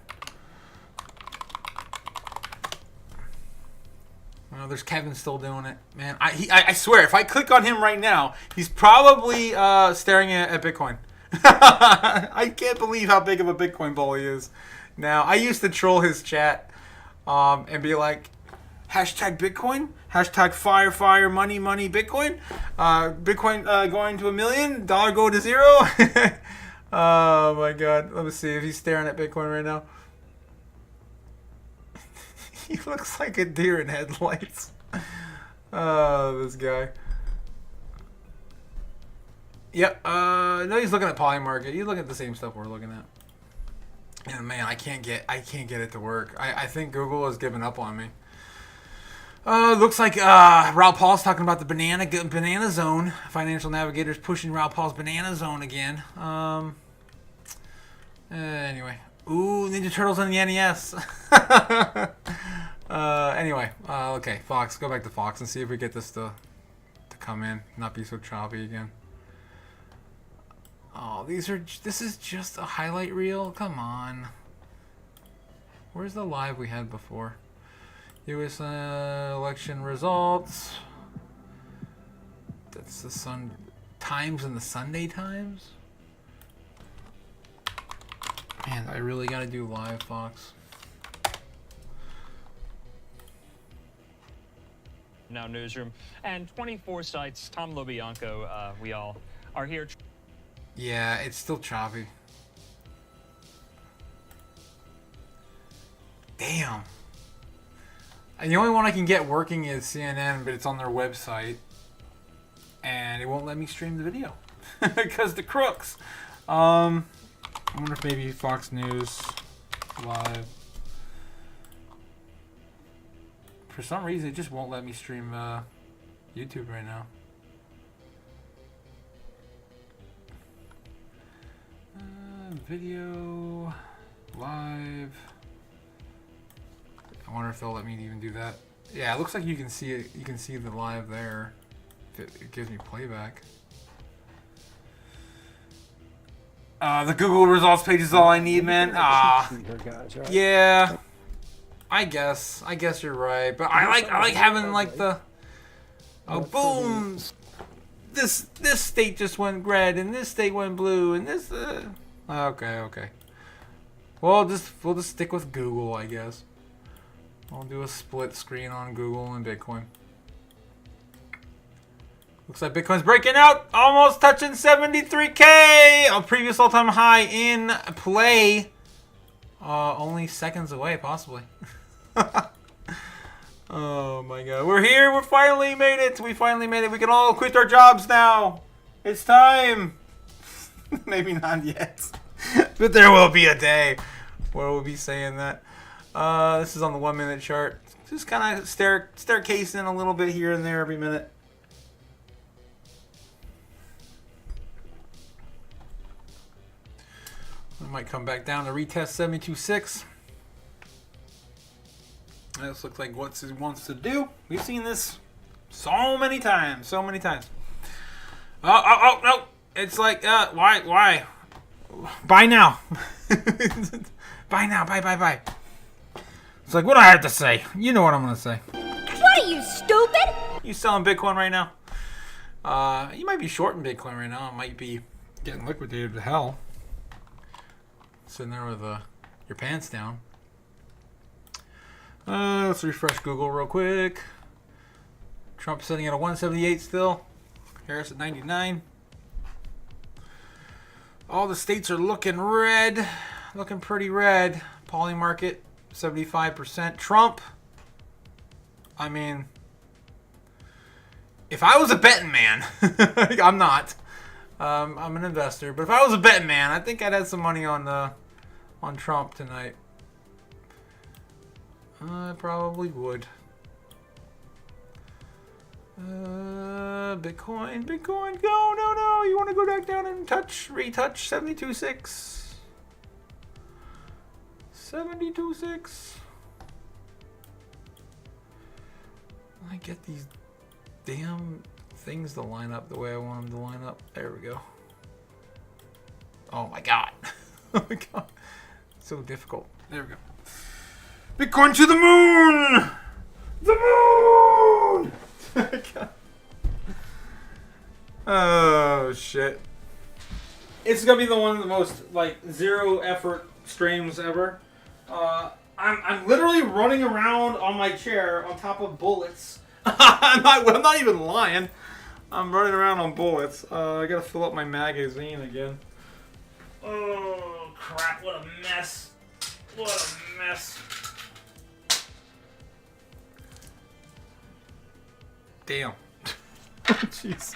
Well, there's Kevin still doing it, man. I swear, if I click on him right now, he's probably staring at Bitcoin. I can't believe how big of a Bitcoin bull he is. Now, I used to troll his chat and be like, hashtag Bitcoin, hashtag fire, money, Bitcoin, Bitcoin going to $1 million, dollar go to zero. Oh my God. Let me see if he's staring at Bitcoin right now. He looks like a deer in headlights. Oh, this guy. Yep. No, he's looking at Polymarket. He's looking at the same stuff we're looking at. And man, I can't get it to work. I think Google has given up on me. Looks like Raoul Paul's talking about the banana zone. Financial Navigator's pushing Raoul Paul's banana zone again. Anyway. Ooh, Ninja Turtles on the NES. Anyway, okay, Fox. Go back to Fox and see if we get this to come in, not be so choppy again. Oh, this is just a highlight reel? Come on. Where's the live we had before? U.S. election results. That's the Times and the Sunday Times? Man, I really gotta do live, Fox. Now newsroom and 24 sites. Tom LoBianco, we all are here. Yeah, it's still choppy. Damn. And the only one I can get working is CNN, but it's on their website, and it won't let me stream the video because the crooks. I wonder if maybe Fox News Live. For some reason, it just won't let me stream YouTube right now. Video live. I wonder if they'll let me even do that. Yeah, it looks like you can see it. You can see the live there. If it gives me playback. The Google results page is all I need, man. Yeah. I guess you're right, but I like having like the boom. This state just went red and this state went blue and this. Okay. Well, we'll just stick with Google, I guess. I'll do a split screen on Google and Bitcoin. Looks like Bitcoin's breaking out, almost touching 73K, a previous all-time high in play. Only seconds away, possibly. Oh my God, we're here. We finally made it. We can all quit our jobs now. It's time. Maybe not yet, but there will be a day where we'll be saying that. This is on the 1 minute chart. Just kind of staircasing a little bit here and there every minute. I might come back down to retest 72.6. This looks like what it wants to do. We've seen this so many times. Oh, no. It's like, why? Buy now. Buy now. Buy. It's like, what do I have to say? You know what I'm going to say. What are you, stupid? You selling Bitcoin right now? You might be shorting Bitcoin right now. It might be Getting liquidated to hell. Sitting there with your pants down. Let's refresh Google real quick. Trump sitting at a 178 still. Harris at 99. All the states are looking red. Looking pretty red. Poly market, 75%. Trump, I mean, if I was a betting man, I'm not. I'm an investor. But if I was a betting man, I think I'd have some money on Trump tonight. I probably would. Bitcoin, go, no, you want to go back down and retouch 72.6. 72.6. I get these damn things to line up the way I want them to line up. There we go. Oh my god. Oh my god. It's so difficult. There we go. Bitcoin to the moon! The moon! Oh shit. It's gonna be one of the most like zero effort streams ever. I'm literally running around on my chair on top of bullets. I'm not even lying. I'm running around on bullets. I gotta fill up my magazine again. Oh crap! What a mess! What a mess! Damn. Jesus.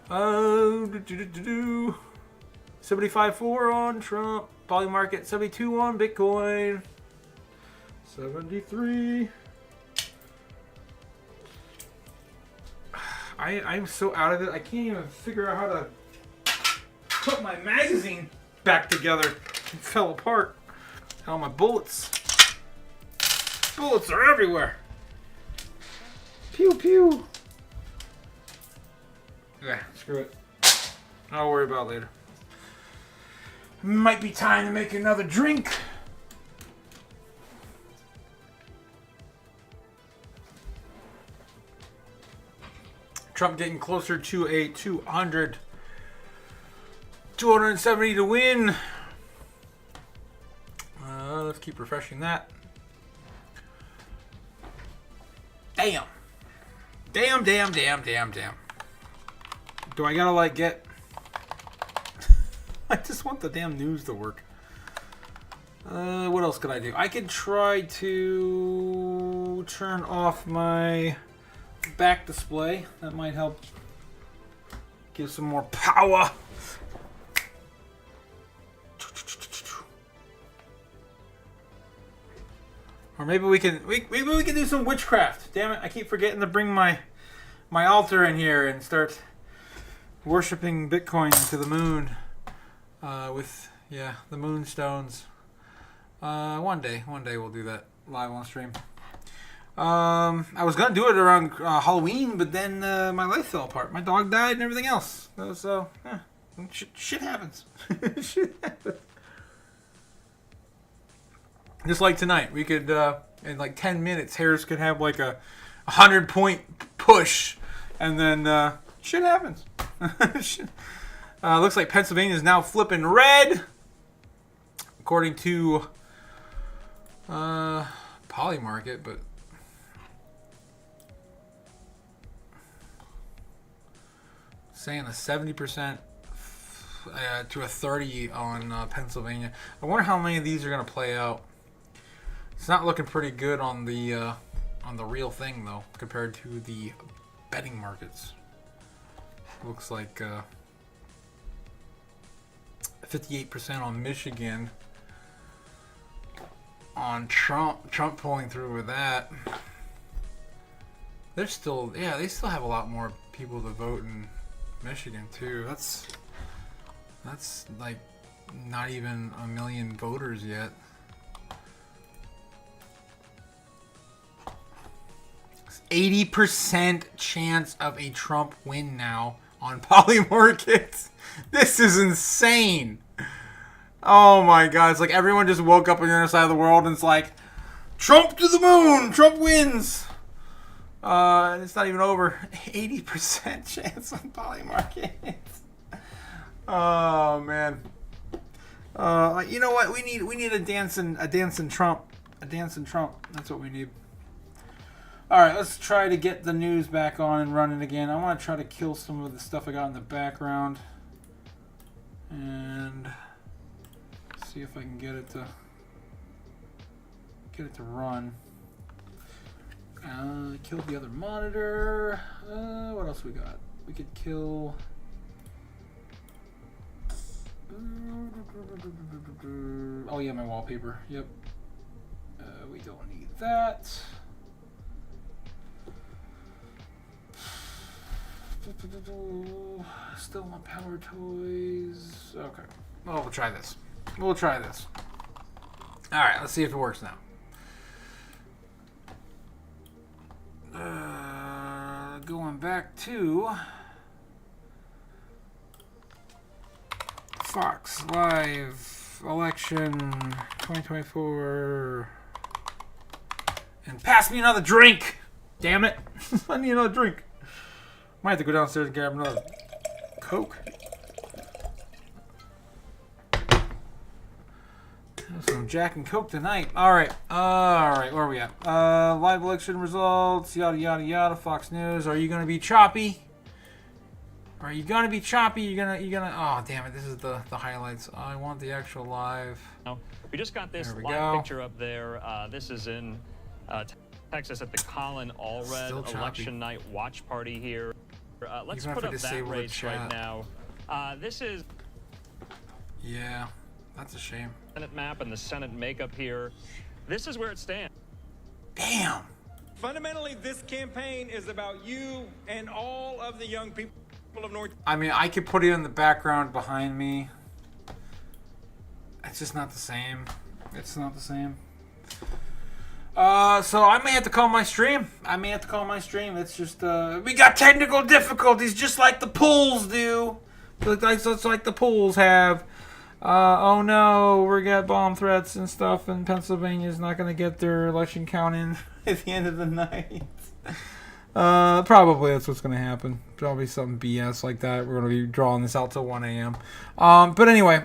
75.4 on Trump. Poly market 72 on Bitcoin. 73. I'm so out of it. I can't even figure out how to put my magazine back together. It fell apart. All my bullets. Bullets are everywhere. Pew pew. Yeah, screw it. I'll worry about it later. Might be time to make another drink. Trump getting closer to a 270 to win. Let's keep refreshing that. Damn. Damn. Do I gotta like get... I just want the damn news to work. What else could I do? I could try to turn off my back display. That might help give some more power. Or maybe we can do some witchcraft. Damn it! I keep forgetting to bring my altar in here and start worshiping Bitcoin to the moon with the moonstones. One day we'll do that live on stream. I was gonna do it around Halloween, but then my life fell apart. My dog died and everything else. So shit happens. Shit happens. Just like tonight, we could in like 10 minutes, Harris could have like a 100-point push, and then shit happens. Looks like Pennsylvania is now flipping red, according to Poly Market, but saying a 70% to a 30 on Pennsylvania. I wonder how many of these are going to play out. It's not looking pretty good on the real thing though, compared to the betting markets. Looks like 58% on Michigan. On Trump pulling through with that. They're still, they still have a lot more people to vote in Michigan too. That's like not even 1 million voters yet. 80% chance of a Trump win now on Poly Markets. This is insane. Oh my god, it's like everyone just woke up on the other side of the world and it's like, Trump to the moon, Trump wins. And it's not even over. 80% chance on Poly Markets. Oh man. You know what? We need a dancing Trump. A dancing Trump. That's what we need. All right, let's try to get the news back on and running again. I want to try to kill some of the stuff I got in the background and see if I can get it to run. Kill the other monitor. What else we got? We could kill. Oh yeah, my wallpaper. Yep. We don't need that. Still want power toys. Okay. Well, we'll try this. We'll try this. All right. Let's see if it works now. Going back to Fox Live election 2024 and pass me another drink. Damn it. I need another drink. Might have to go downstairs and grab another Coke. Some Jack and Coke tonight. Alright, where are we at? Live election results, yada yada yada, Fox News. Are you gonna be choppy? Are you gonna be choppy? You're gonna oh damn it, this is the highlights. I want the actual live. We just got this live picture up there. This is in Texas at the Colin Allred election night watch party here. Let's put up that race right now. This is... Yeah, that's a shame. Senate map and the Senate makeup here. This is where it stands. Damn. Fundamentally, this campaign is about you and all of the young people of North... I mean, I could put it in the background behind me. It's just not the same. It's not the same. So I may have to call my stream. It's just, we got technical difficulties just like the pools do. Just like the pools have. Oh no, we got bomb threats and stuff, and Pennsylvania's not going to get their election count in at the end of the night. Probably that's what's going to happen. Probably some BS like that. We're going to be drawing this out till 1 a.m. But anyway...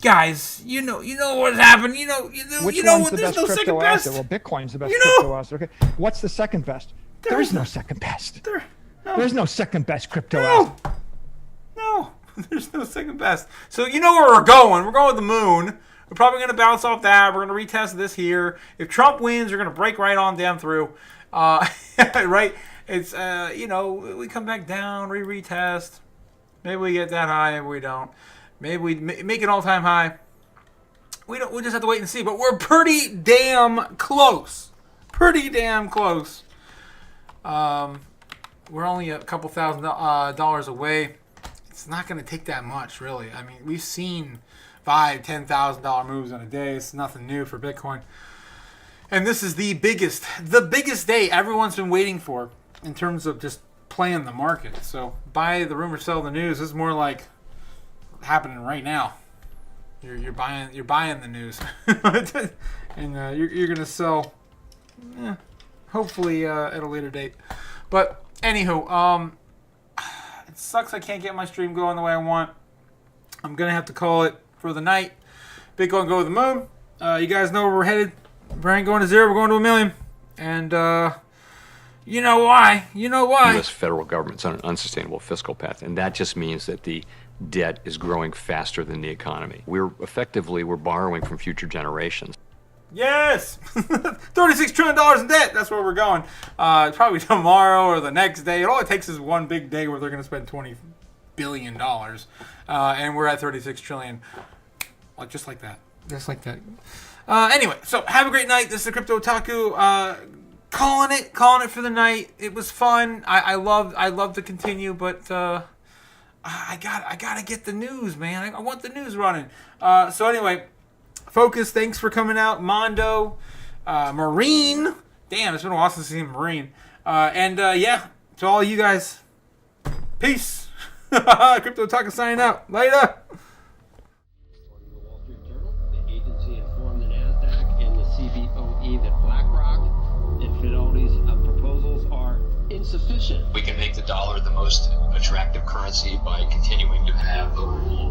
Guys, you know what's happened. Which one's the best crypto asset? Well, Bitcoin's the best crypto asset. Okay. What's the second best? There is no second best. There's no second best crypto asset. No, there's no second best. So you know where we're going. We're going with the moon. We're probably going to bounce off that. We're going to retest this here. If Trump wins, we're going to break right on down through. Right? It's, we come back down, retest. Maybe we get that high, maybe we don't. Maybe we make an all-time high. We just have to wait and see. But we're pretty damn close. Pretty damn close. We're only a couple $1,000 away. It's not going to take that much, really. I mean, we've seen $5,000, $10,000 moves in a day. It's nothing new for Bitcoin. And this is the biggest day everyone's been waiting for in terms of just playing the market. So buy the rumor, sell the news. This is more like happening right now. You're buying the news, and you're gonna sell, hopefully at a later date. But anywho, it sucks I can't get my stream going the way I want. I'm gonna have to call it for the night. Bitcoin go to the moon. You guys know where we're headed. We ain't going to 0. We're going to 1 million. And you know why? The U.S. federal government's on an unsustainable fiscal path, and that just means that the debt is growing faster than the economy. We're borrowing from future generations. Yes! $36 trillion in debt! That's where we're going. Probably tomorrow or the next day. All it takes is one big day where they're going to spend $20 billion. And we're at $36 trillion. Like, just like that. Just like that. Anyway, so have a great night. This is the Crypto Otaku. Calling it for the night. It was fun. I love to continue, but I gotta get the news, man. I want the news running. So anyway, Focus, thanks for coming out. Mondo, Marine. Damn, it's been a while since I've seen Marine. And to all you guys, peace. Crypto Otaku signing out. Later. Insufficient. We can make the dollar the most attractive currency by continuing to have the rule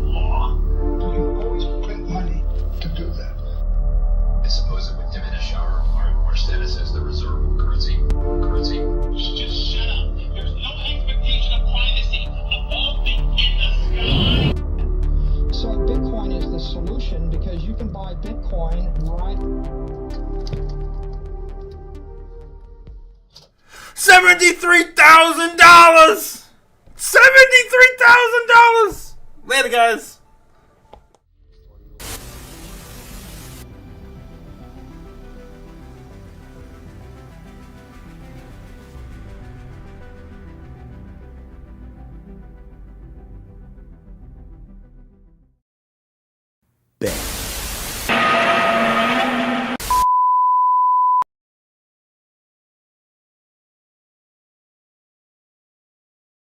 you can buy Bitcoin right. $73,000. $73,000. Later, guys.